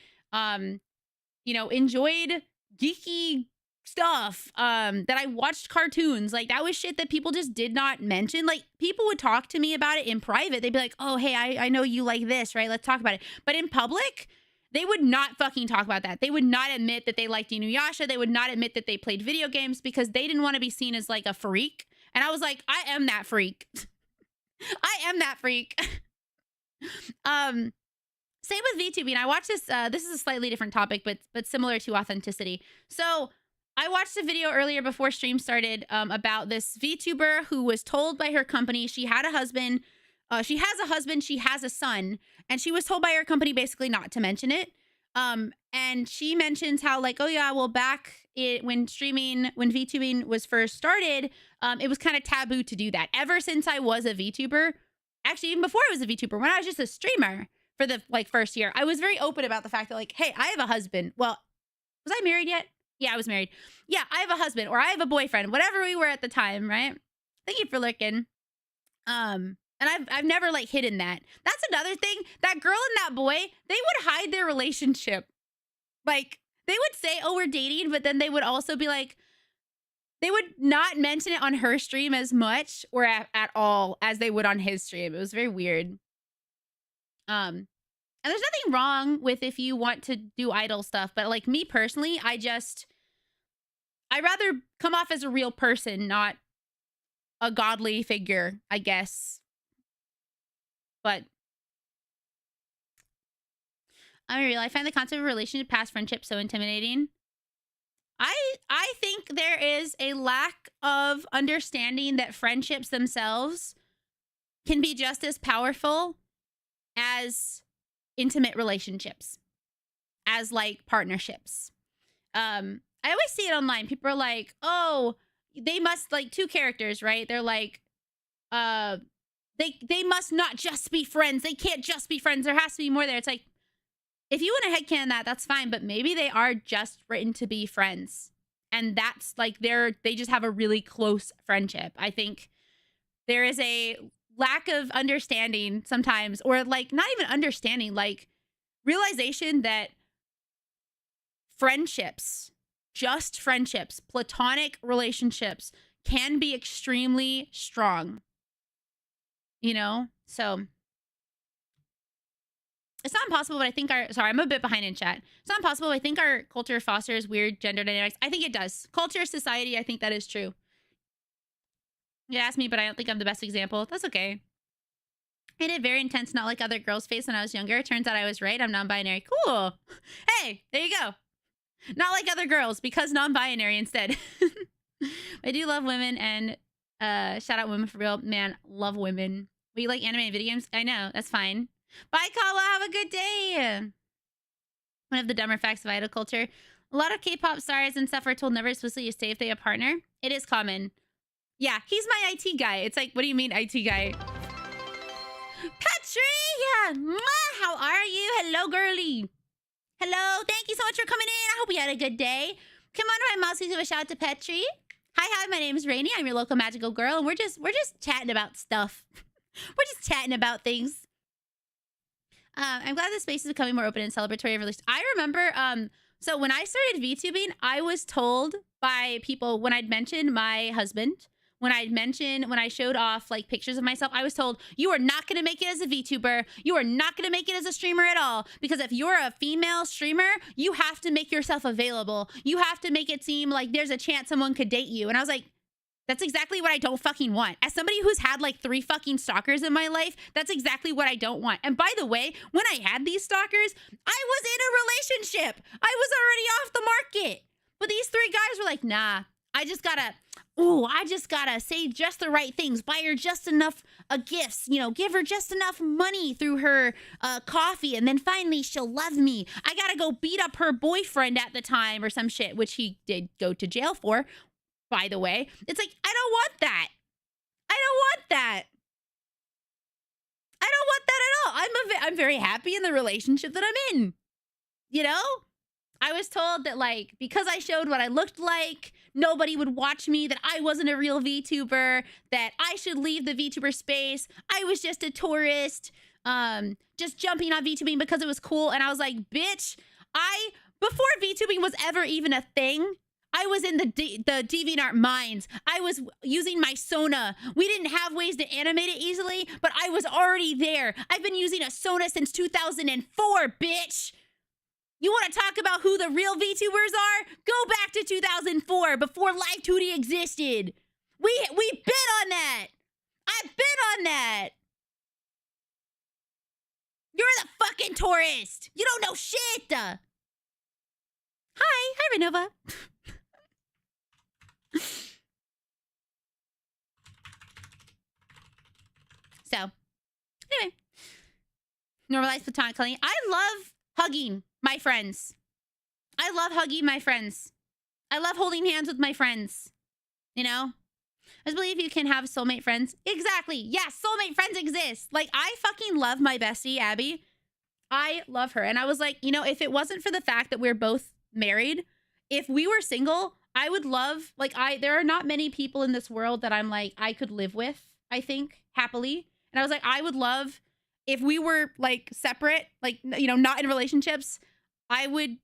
enjoyed geeky stuff, that I watched cartoons. Like, that was shit that people just did not mention. Like, people would talk to me about it in private. They'd be like, oh, hey, I know you like this, right? Let's talk about it. But in public, they would not fucking talk about that. They would not admit that they liked Inuyasha. They would not admit that they played video games because they didn't want to be seen as like a freak. And I was like, I am that freak. I am that freak. Same with VTubing. I watched this. This is a slightly different topic, but similar to authenticity. So I watched a video earlier before stream started about this VTuber who was told by her company she had a husband. She has a husband. She has a son. And she was told by her company basically not to mention it. And she mentions how like, oh yeah, well when VTubing was first started, it was kind of taboo to do that. Ever since I was a VTuber, actually even before I was a VTuber, when I was just a streamer for the like first year, I was very open about the fact that like, hey, I have a husband. Well, was I married yet? Yeah, I was married. Yeah, I have a husband or I have a boyfriend, whatever we were at the time, right? Thank you for lurking. And I've never like hidden that. That's another thing. That girl and that boy, they would hide their relationship. Like, they would say, oh, we're dating, but then they would also be like, they would not mention it on her stream as much or at all as they would on his stream. It was very weird. And there's nothing wrong with if you want to do idol stuff, but like me personally, I'd rather come off as a real person, not a godly figure, I guess. But I find the concept of relationship past friendship so intimidating. I think think there is a lack of understanding that friendships themselves can be just as powerful as intimate relationships, as like partnerships. I always see it online. People are like, oh, they must, like, two characters, right? They're like, they must not just be friends. They can't just be friends. There has to be more there. It's like, if you want to headcanon that, that's fine. But maybe they are just written to be friends. And that's like, they just have a really close friendship. I think there is a lack of understanding sometimes, or like not even understanding, like realization that friendships, just friendships, platonic relationships can be extremely strong, you know? So it's not impossible, but I think sorry, I'm a bit behind in chat. It's not impossible. I think our culture fosters weird gender dynamics. I think it does. Culture, society, I think that is true. You asked me, but I don't think I'm the best example. That's okay. I did very intense, not like other girls' face when I was younger. Turns out I was right. I'm non-binary. Cool. Hey, there you go. Not like other girls, because non-binary instead. I do love women, and shout out women for real. Man, love women. We like anime and video games? I know. That's fine. Bye, Kawa. Have a good day. One of the dumber facts of idol culture. A lot of K-pop stars and stuff are told never explicitly to stay if they have a partner. It is common. Yeah, he's my IT guy. It's like, what do you mean IT guy? Petri! How are you? Hello, girly. Hello. Thank you so much for coming in. I hope you had a good day. Come on, my mouse. Please give a shout out to Petri. Hi, my name is Rainy. I'm your local magical girl, and we're just chatting about stuff. We're just chatting about things. I'm glad the space is becoming more open and celebratory of release. I remember, so when I started VTubing, I was told by people when I'd mentioned my husband, when I showed off like pictures of myself, I was told, you are not going to make it as a VTuber. You are not going to make it as a streamer at all. Because if you're a female streamer, you have to make yourself available. You have to make it seem like there's a chance someone could date you. And I was like, that's exactly what I don't fucking want. As somebody who's had like 3 fucking stalkers in my life, that's exactly what I don't want. And by the way, when I had these stalkers, I was in a relationship. I was already off the market. But these 3 guys were like, nah, I just gotta say just the right things. Buy her just enough gifts, you know, give her just enough money through her coffee, and then finally she'll love me. I gotta go beat up her boyfriend at the time or some shit, which he did go to jail for, by the way. It's like, I don't want that. I don't want that. I don't want that at all. I'm very happy in the relationship that I'm in. You know? I was told that, like, because I showed what I looked like, nobody would watch me, that I wasn't a real VTuber, that I should leave the VTuber space. I was just a tourist, just jumping on VTubing because it was cool. And I was like, bitch, before VTubing was ever even a thing, I was in the DeviantArt mines. I was using my Sona. We didn't have ways to animate it easily, but I was already there. I've been using a Sona since 2004, bitch. You want to talk about who the real VTubers are? Go back to 2004, before Live 2D existed. We bid on that. I bid on that. You're the fucking tourist. You don't know shit. Hi, Renova. So, anyway, normalize platonic cuddling. I love hugging my friends. I love hugging my friends. I love holding hands with my friends. You know? I just believe you can have soulmate friends. Exactly. Yes, soulmate friends exist. Like, I fucking love my bestie, Abby. I love her. And I was like, you know, if it wasn't for the fact that we're both married, if we were single, I would love, like, there are not many people in this world that I'm like, I could live with, I think, happily. And I was like, I would love if we were like separate, like, you know, not in relationships.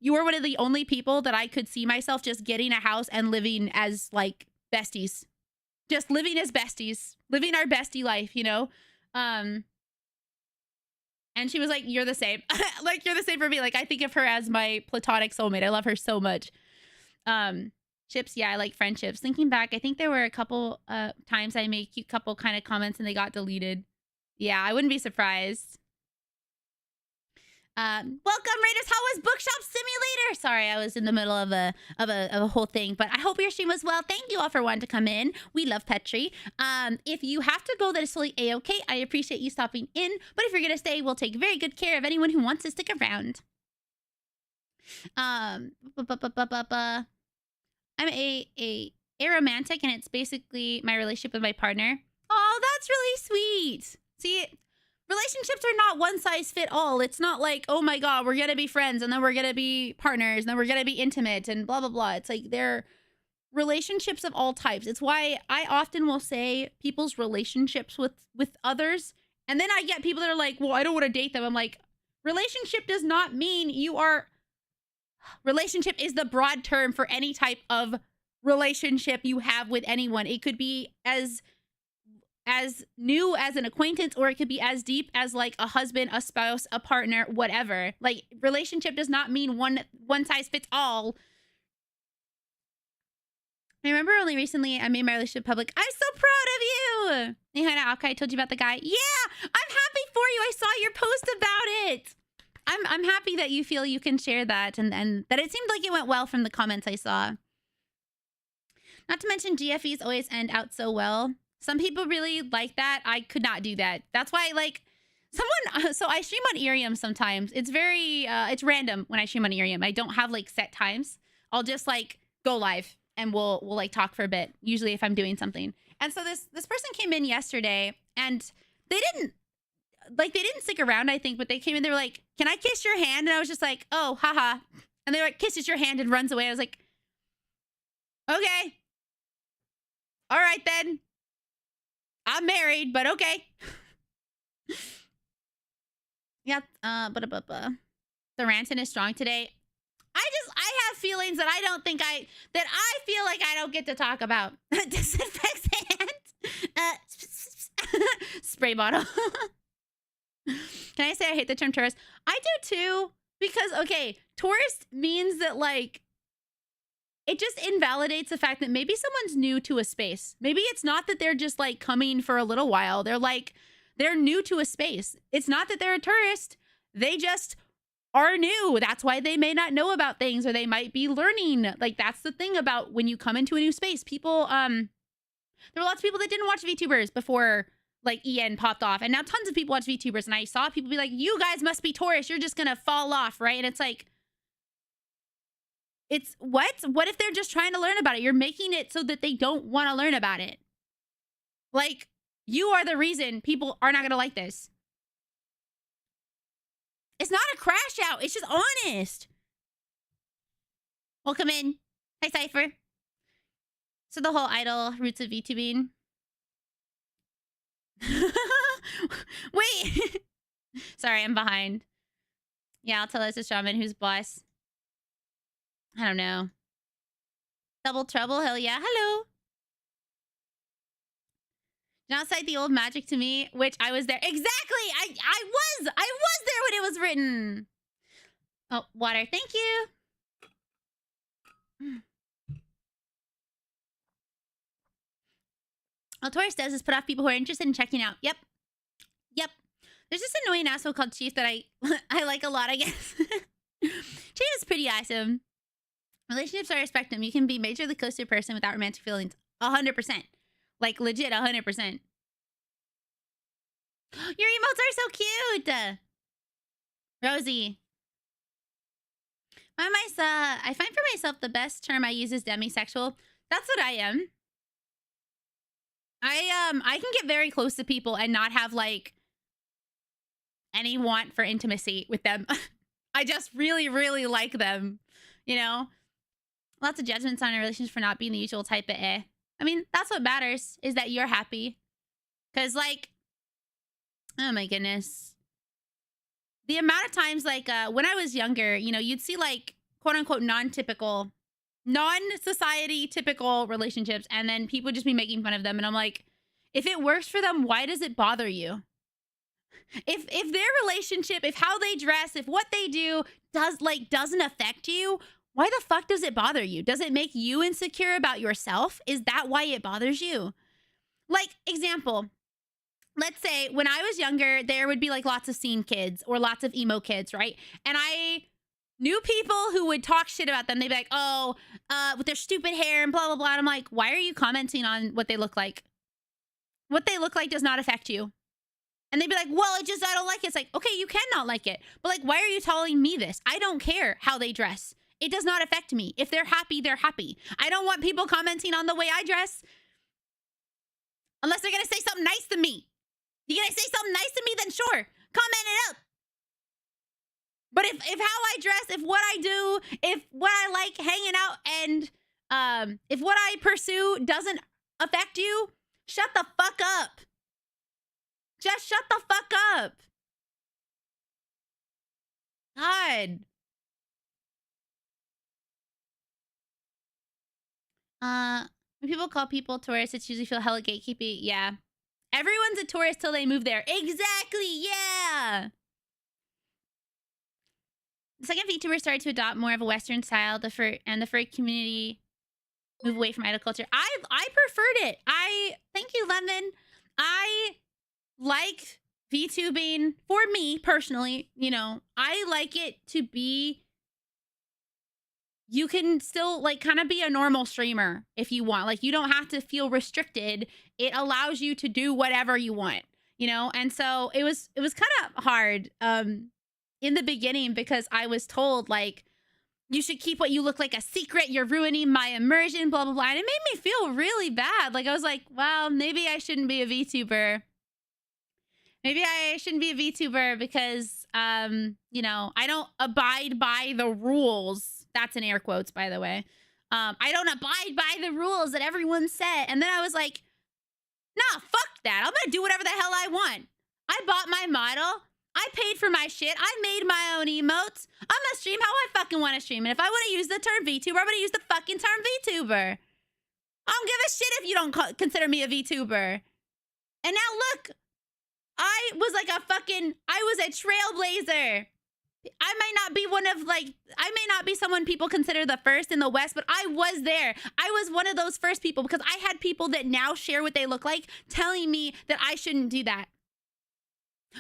You were one of the only people that I could see myself just getting a house and living as like besties, just living as besties, living our bestie life, you know? And she was like, you're the same. Like, you're the same for me. Like, I think of her as my platonic soulmate. I love her so much. Chips, yeah, I like friendships. Thinking back, I think there were a couple times I made cute couple kind of comments and they got deleted. Yeah, I wouldn't be surprised. Welcome, Raiders. How was Bookshop Simulator? Sorry, I was in the middle of a whole thing, but I hope your stream was well. Thank you all for wanting to come in. We love Petri. If you have to go, that is totally a-okay. I appreciate you stopping in, but if you're gonna stay, we'll take very good care of anyone who wants to stick around. I'm a romantic, and it's basically my relationship with my partner. Oh, that's really sweet. See, relationships are not one size fit all. It's not like, oh my god, we're gonna be friends and then we're gonna be partners and then we're gonna be intimate and blah blah blah. It's like they're relationships of all types. It's why I often will say people's relationships with others, and then I get people that are like, well, I don't want to date them. I'm like, relationship does not mean you are. Relationship is the broad term for any type of relationship you have with anyone. It could be as new as an acquaintance, or it could be as deep as like a husband, a spouse, a partner, whatever. Like, relationship does not mean one size fits all. I remember only recently I made my relationship public. I'm so proud of you. Hey, Hannah, okay, I told you about the guy. Yeah, I'm happy for you. I saw your post about it. I'm happy that you feel you can share that, and that it seemed like it went well from the comments I saw. Not to mention GFEs always end out so well. Some people really like that. I could not do that. That's why, like, so I stream on Irium sometimes. It's very, it's random when I stream on Irium. I don't have, like, set times. I'll just, like, go live, and we'll like, talk for a bit, usually if I'm doing something. And so this person came in yesterday, and they didn't stick around, I think, but they came in, they were like, can I kiss your hand? And I was just like, oh, haha. And they were like, kisses your hand and runs away. I was like, okay. All right, then. I'm married, but okay. Yeah, the Renton is strong today. I have feelings that I feel like I don't get to talk about. Disinfects hand. Spray bottle. Can I say I hate the term tourist? I do too, because, okay, tourist means that, like, it just invalidates the fact that maybe someone's new to a space. Maybe it's not that they're just, like, coming for a little while. They're new to a space. It's not that they're a tourist. They just are new. That's why they may not know about things, or they might be learning. Like, that's the thing about when you come into a new space. People, there were lots of people that didn't watch VTubers before, like, EN popped off. And now tons of people watch VTubers. And I saw people be like, you guys must be tourists. You're just going to fall off, right? And it's like, it's what? What if they're just trying to learn about it? You're making it so that they don't want to learn about it. Like, you are the reason people are not going to like this. It's not a crash out. It's just honest. Welcome in. Hi, Cypher. So the whole idol roots of VTubing. Wait. Sorry, I'm behind. Yeah, I'll tell us a shaman who's boss. I don't know. Double trouble? Hell yeah. Hello. Do not cite the old magic to me, which I was there. Exactly. I was there when it was written. Oh, water. Thank you. All tourist does is put off people who are interested in checking out. Yep. Yep. There's this annoying asshole called Chief that I like a lot, I guess. Chief is pretty awesome. Relationships are a spectrum. You can be majorly close to a person without romantic feelings. 100%. Like, legit 100%. Your emotes are so cute! Rosie. I find for myself the best term I use is demisexual. That's what I am. I can get very close to people and not have, like, any want for intimacy with them. I just really, really like them, you know? Lots of judgments on a relationship for not being the usual type of I mean, that's what matters, is that you're happy. Because, like, oh my goodness. The amount of times, like, when I was younger, you know, you'd see, like, quote-unquote non-typical, non-society typical relationships, and then people would just be making fun of them, and I'm like, if it works for them, why does it bother you? If their relationship, if how they dress, if what they do doesn't affect you, why the fuck does it bother you? Does it make you insecure about yourself? Is that why it bothers you? Like, example, let's say when I was younger, there would be like lots of scene kids or lots of emo kids, right? And I knew people who would talk shit about them. They'd be like, oh, with their stupid hair and blah, blah, blah. And I'm like, why are you commenting on what they look like? What they look like does not affect you. And they'd be like, well, it just, I don't like it. It's like, okay, you cannot like it. But like, why are you telling me this? I don't care how they dress. It does not affect me. If they're happy, they're happy. I don't want people commenting on the way I dress unless they're going to say something nice to me. You're going to say something nice to me, then sure, comment it up. But if how I dress, if what I do, if what I like hanging out, and if what I pursue doesn't affect you, shut the fuck up. Just shut the fuck up. God. When people call people tourists, it's usually feel hella gatekeepy. Yeah. Everyone's a tourist till they move there. Exactly. Yeah. The second VTuber started to adopt more of a Western style, the furry community move away from idol culture. I preferred it. Thank you, Lemon. I like VTubing for me personally. You know, I like it to be. You can still like kind of be a normal streamer if you want. Like you don't have to feel restricted. It allows you to do whatever you want, you know? And so it was kind of hard in the beginning because I was told like you should keep what you look like a secret. You're ruining my immersion, blah, blah, blah. And it made me feel really bad. Like I was like, well, maybe I shouldn't be a VTuber. Maybe I shouldn't be a VTuber because, you know, I don't abide by the rules. That's in air quotes, by the way. I don't abide by the rules that everyone set. And then I was like, nah, fuck that. I'm going to do whatever the hell I want. I bought my model. I paid for my shit. I made my own emotes. I'm going to stream how I fucking want to stream. And if I want to use the term VTuber, I'm going to use the fucking term VTuber. I don't give a shit if you don't consider me a VTuber. And now look, I was a trailblazer. I might not be I may not be someone people consider the first in the West, but I was there. I was one of those first people because I had people that now share what they look like telling me that I shouldn't do that.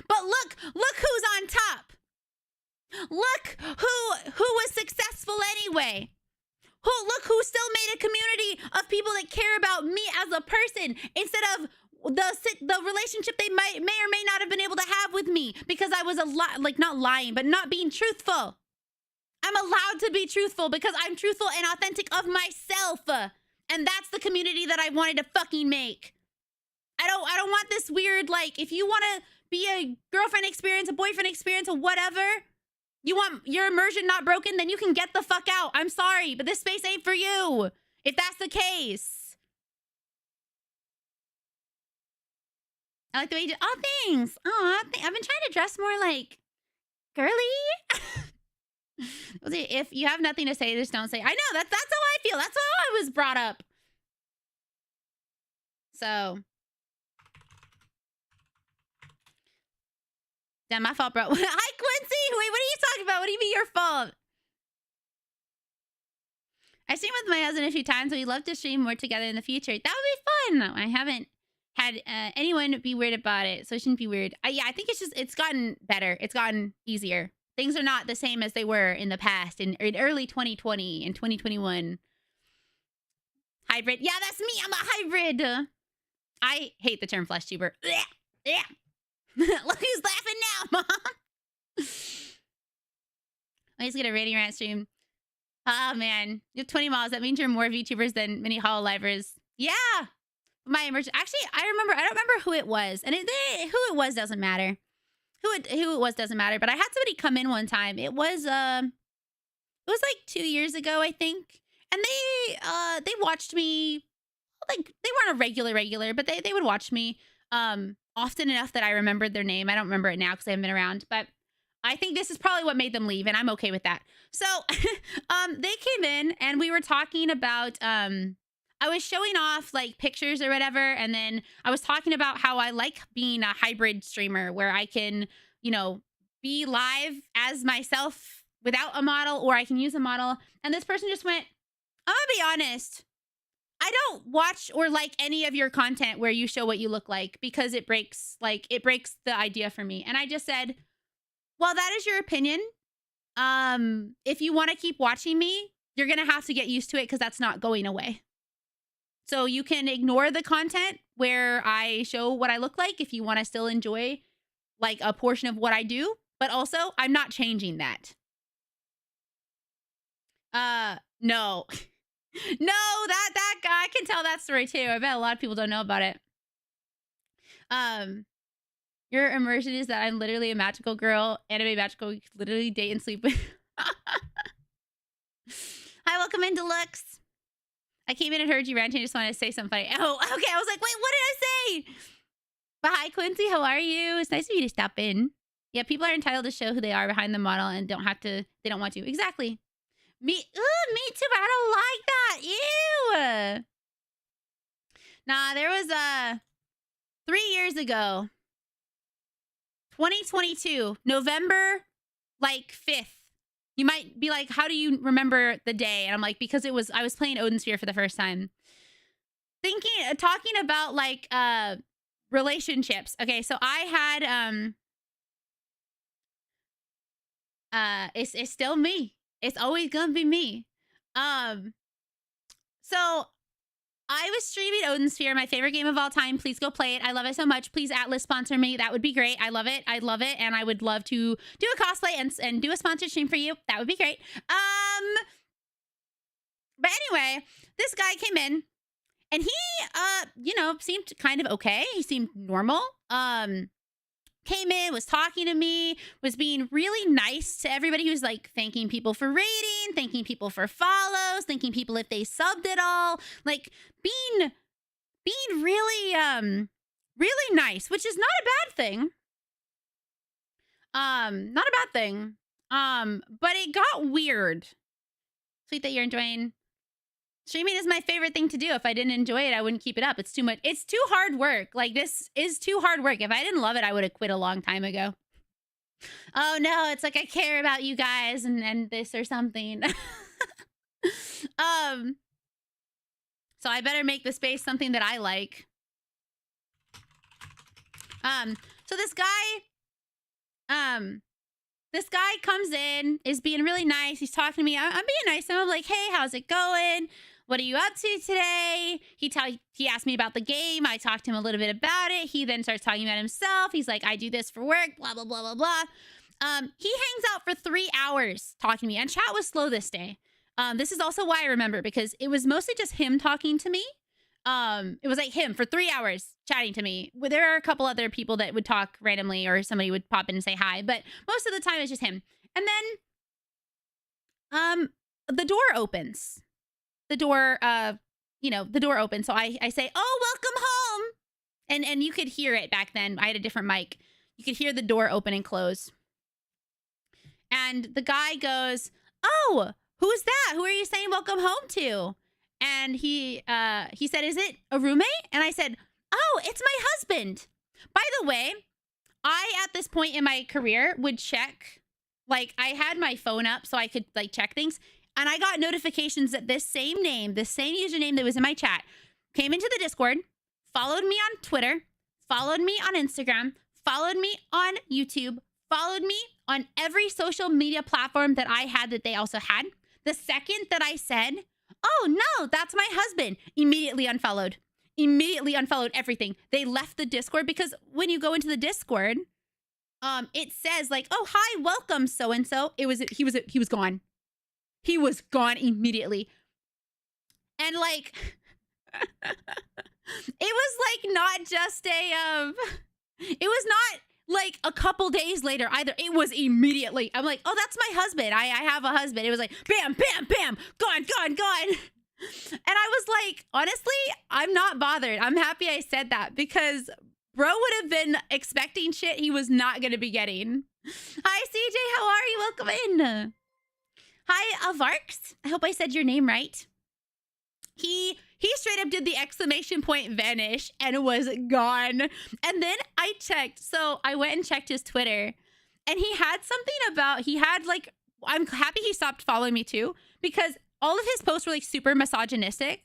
But look who's on top. Look who was successful anyway. Look who still made a community of people that care about me as a person instead of the relationship they may or may not have been able to have with me because I was not lying, but not being truthful. I'm allowed to be truthful because I'm truthful and authentic of myself. And that's the community that I wanted to fucking make. I don't want this weird, like, if you want to be a girlfriend experience, a boyfriend experience, or whatever, you want your immersion not broken, then you can get the fuck out. I'm sorry, but this space ain't for you if that's the case. I like the way you do. Oh, thanks. Oh, I've been trying to dress more like girly. If you have nothing to say, just don't say. I know that's how I feel. That's how I was brought up. So, damn, my fault, bro. Hi, Quincy. Wait, what are you talking about? What do you mean your fault? I streamed with my husband a few times, so we'd love to stream more together in the future. That would be fun. I haven't had anyone be weird about it, so it shouldn't be weird. Yeah, I think it's gotten better. It's gotten easier. Things are not the same as they were in the past, in early 2020 and 2021. Hybrid. Yeah, that's me. I'm a hybrid. I hate the term flesh tuber. Yeah. Look who's laughing now, Mom. I just get a RainyRentyn stream. Oh, man. You have 20 miles. That means you're more VTubers than many hololivers. Yeah. My immersion. Actually, I don't remember who it was. And who it was doesn't matter. Who it was doesn't matter. But I had somebody come in one time. It was like 2 years ago, I think. And they watched me. Like, they weren't a regular, but they would watch me often enough that I remembered their name. I don't remember it now because I haven't been around. But I think this is probably what made them leave, and I'm okay with that. So they came in, and we were talking about, I was showing off, like, pictures or whatever, and then I was talking about how I like being a hybrid streamer where I can, you know, be live as myself without a model, or I can use a model. And this person just went, I'm gonna be honest, I don't watch or like any of your content where you show what you look like because it breaks the idea for me. And I just said, well, that is your opinion. If you want to keep watching me, you're going to have to get used to it because that's not going away. So you can ignore the content where I show what I look like if you want to still enjoy like a portion of what I do. But also, I'm not changing that. No. No, that guy, I can tell that story too. I bet a lot of people don't know about it. Your immersion is that I'm literally a magical girl, anime magical, we literally date and sleep with. Hi, welcome in, Deluxe. I came in and heard you ranting. I just wanted to say something funny. Oh, okay. I was like, wait, what did I say? But hi, Quincy. How are you? It's nice of you to stop in. Yeah, people are entitled to show who they are behind the model and they don't want to. Exactly. Me too, but I don't like that. Ew. Nah, there was 3 years ago, 2022, November, like 5th. You might be like, how do you remember the day? And I'm like, because I was playing Odin Sphere for the first time. Talking about like relationships. Okay, so I had it's still me. It's always gonna be me. So I was streaming Odin Sphere, my favorite game of all time. Please go play it. I love it so much. Please Atlas sponsor me. That would be great. I love it. I love it. And I would love to do a cosplay and do a sponsored stream for you. That would be great. But anyway, this guy came in and he, seemed kind of okay. He seemed normal. Came in, was talking to me, was being really nice to everybody. He was like thanking people for rating, thanking people for follows, thanking people if they subbed at all, like being really, really nice, which is not a bad thing. Not a bad thing. But it got weird. Sweet that you're enjoying. Streaming is my favorite thing to do. If I didn't enjoy it, I wouldn't keep it up. It's too much. It's too hard work. Like, this is too hard work. If I didn't love it, I would have quit a long time ago. Oh, no. It's like I care about you guys and this or something. So I better make the space something that I like. So this guy comes in, is being really nice. He's talking to me. I'm being nice. And I'm like, hey, how's it going? What are you up to today? He asked me about the game. I talked to him a little bit about it. He then starts talking about himself. He's like, I do this for work, blah, blah, blah, blah, blah. He hangs out for 3 hours talking to me. And chat was slow this day. This is also why I remember, because it was mostly just him talking to me. It was like him for 3 hours chatting to me. There are a couple other people that would talk randomly or somebody would pop in and say hi, but most of the time it's just him. And then the door opens. The door opens. So I say, oh, welcome home. And you could hear it back then. I had a different mic. You could hear the door open and close. And the guy goes, oh, who's that? Who are you saying welcome home to? And he said, is it a roommate? And I said, oh, it's my husband. By the way, I, at this point in my career, would check, like, I had my phone up so I could, like, check things. And I got notifications that this same name, the same username that was in my chat, came into the Discord, followed me on Twitter, followed me on Instagram, followed me on YouTube, followed me on every social media platform that I had that they also had. The second that I said, oh, no, that's my husband, immediately unfollowed everything. They left the Discord because when you go into the Discord, it says like, oh, hi, welcome, so-and-so. He was gone. He was gone immediately. And like, it was like not just it was not like a couple days later either. It was immediately. I'm like, oh, that's my husband. I have a husband. It was like, bam, bam, bam, gone. And I was like, honestly, I'm not bothered. I'm happy I said that because bro would have been expecting shit he was not going to be getting. Hi, CJ. How are you? Welcome in. Hi, Avarks. I hope I said your name right. He straight up did the exclamation point vanish and was gone. And then I checked. So I went and checked his Twitter and he had something about, I'm happy he stopped following me too, because all of his posts were like super misogynistic.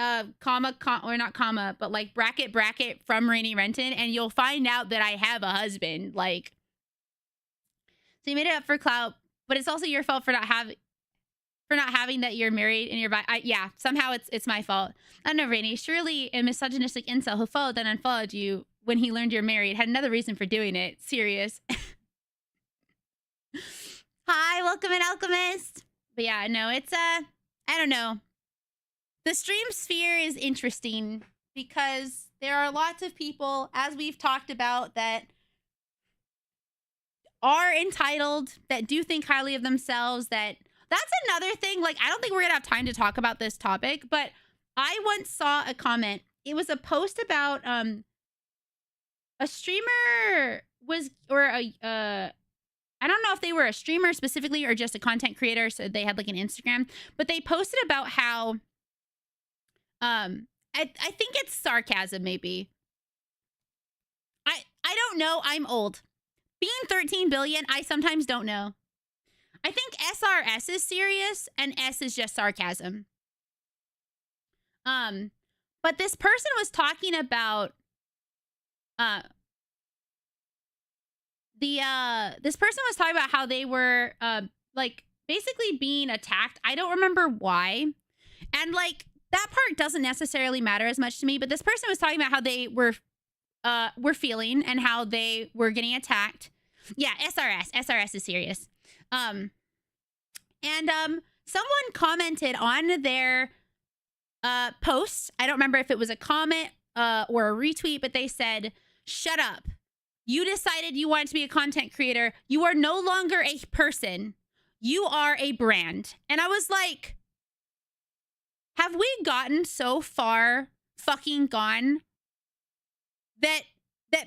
or not comma, but like bracket from RainyRentyn, and you'll find out that I have a husband. Like, so you made it up for clout, but it's also your fault for not having that you're married and you're yeah, somehow it's my fault. I don't know, Rainy. Surely a misogynistic incel who followed then unfollowed you when he learned you're married had another reason for doing it. Serious. Hi, welcome in, Alchemist. But yeah, no, it's I don't know. The stream sphere is interesting because there are lots of people, as we've talked about, that are entitled, that do think highly of themselves. That's another thing. Like, I don't think we're gonna have time to talk about this topic, but I once saw a comment. It was a post about a streamer was, or a I don't know if they were a streamer specifically or just a content creator, so they had like an Instagram, but they posted about how I think it's sarcasm, maybe. I don't know. I'm old. Being 13 billion, I sometimes don't know. I think SRS is serious and S is just sarcasm. But this person was talking about this person was talking about how they were like basically being attacked. I don't remember why. And like that part doesn't necessarily matter as much to me, but this person was talking about how they were feeling and how they were getting attacked. Yeah, SRS is serious. And someone commented on their post. I don't remember if it was a comment or a retweet, but they said, "Shut up. You decided you wanted to be a content creator. You are no longer a person. You are a brand." And I was like, have we gotten so far fucking gone that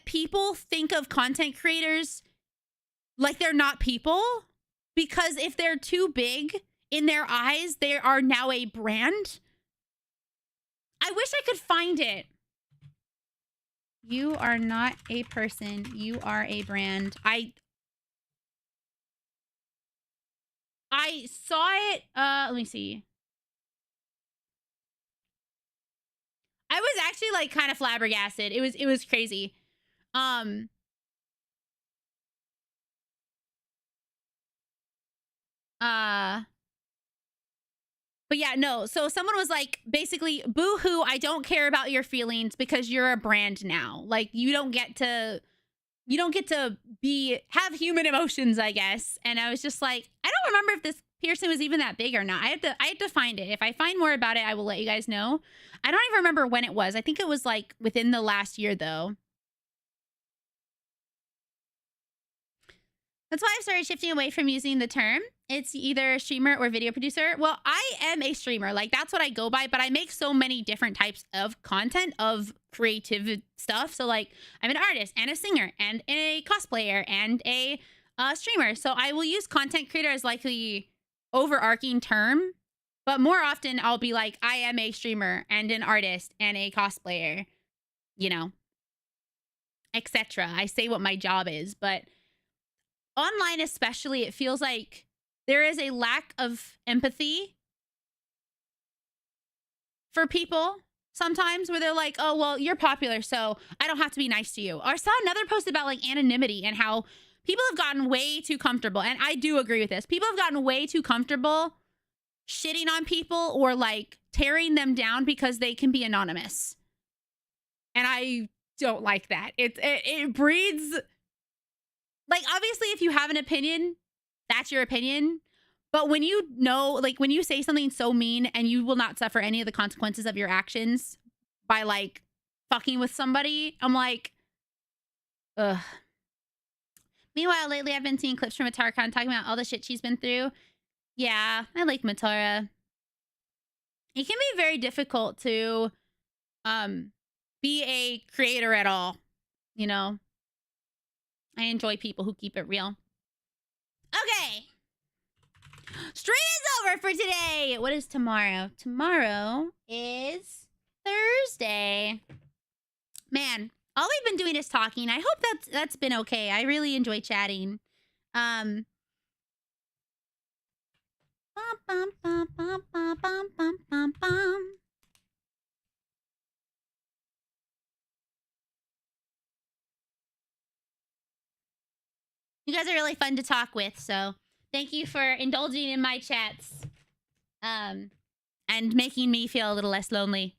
people think of content creators like they're not people? Because if they're too big in their eyes, they are now a brand? I wish I could find it. You are not a person. You are a brand. I saw it. Let me see. I was actually like kind of flabbergasted. It was crazy. But yeah, no. So someone was like, basically, boo-hoo, I don't care about your feelings because you're a brand now. Like, you don't get to have human emotions, I guess. And I was just like, I don't remember if this Pearson was even that big or not. I have to find it. If I find more about it, I will let you guys know. I don't even remember when it was. I think it was like within the last year though. That's why I've started shifting away from using the term. It's either a streamer or video producer. Well, I am a streamer. Like, that's what I go by, but I make so many different types of content, of creative stuff. So, like, I'm an artist and a singer and a cosplayer and a streamer. So I will use content creator as like the overarching term, but more often I'll be like, I am a streamer and an artist and a cosplayer, you know, etc. I say what my job is, but online especially, it feels like there is a lack of empathy for people sometimes, where they're like, oh, well, you're popular, so I don't have to be nice to you. Or I saw another post about like anonymity and how people have gotten way too comfortable. And I do agree with this. People have gotten way too comfortable shitting on people or like tearing them down because they can be anonymous. And I don't like that. It breeds, like, obviously, if you have an opinion, that's your opinion. But when you know, like, when you say something so mean and you will not suffer any of the consequences of your actions by, like, fucking with somebody, I'm like, ugh. Meanwhile, lately, I've been seeing clips from Matarcon talking about all the shit she's been through. Yeah, I like Matara. It can be very difficult to be a creator at all, you know? I enjoy people who keep it real. Okay. Stream is over for today. What is tomorrow? Tomorrow is Thursday. Man, all we've been doing is talking. I hope that's been okay. I really enjoy chatting. Bum, bum, bum, bum, bum, bum, bum, bum, bum. You guys are really fun to talk with, so thank you for indulging in my chats. And making me feel a little less lonely.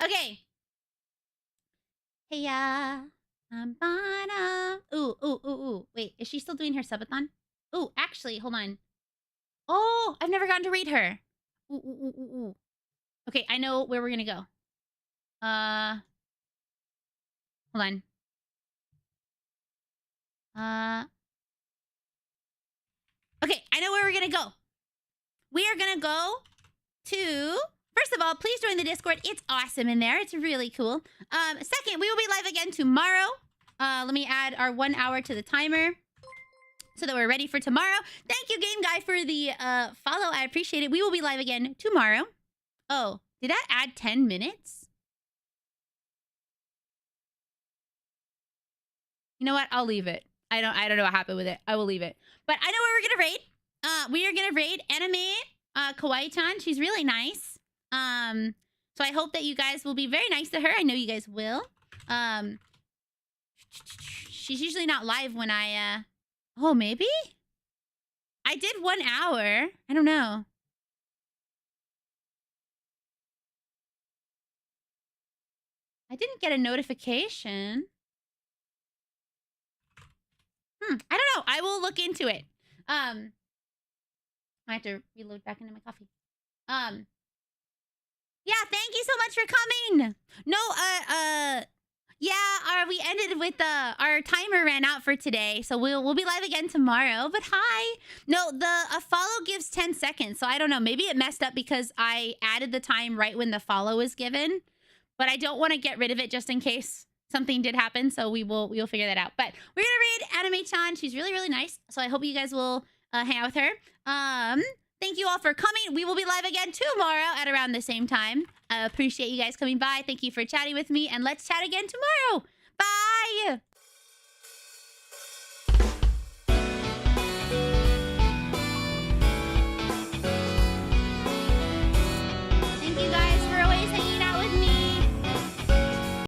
Okay. Hey, ooh. Wait, is she still doing her subathon? Ooh, actually, hold on. Oh, I've never gotten to read her. Ooh. Okay, I know where we're gonna go. Hold on. Okay, I know where we're gonna go. We are gonna go to... First of all, please join the Discord. It's awesome in there. It's really cool. Second, we will be live again tomorrow. Let me add our 1 hour to the timer so that we're ready for tomorrow. Thank you, Game Guy, for the follow. I appreciate it. We will be live again tomorrow. Oh, did that add 10 minutes? You know what? I'll leave it. I don't know what happened with it. I will leave it. But I know where we're gonna raid. We are gonna raid Anime Kawaii-chan. She's really nice. So I hope that you guys will be very nice to her. I know you guys will. She's usually not live when I, oh, maybe? I did 1 hour. I don't know. I didn't get a notification. I don't know. I will look into it. I have to reload back into my coffee. Yeah, thank you so much for coming. No, yeah, we ended with our timer ran out for today, so we'll be live again tomorrow. But hi. No, a follow gives 10 seconds, so I don't know. Maybe it messed up because I added the time right when the follow was given. But I don't want to get rid of it just in case something did happen, so we'll figure that out. But we're gonna read Anime-chan. She's really, really nice, so I hope you guys will hang out with her. Thank you all for coming. We will be live again tomorrow at around the same time. I appreciate you guys coming by. Thank you for chatting with me, and let's chat again tomorrow. Bye!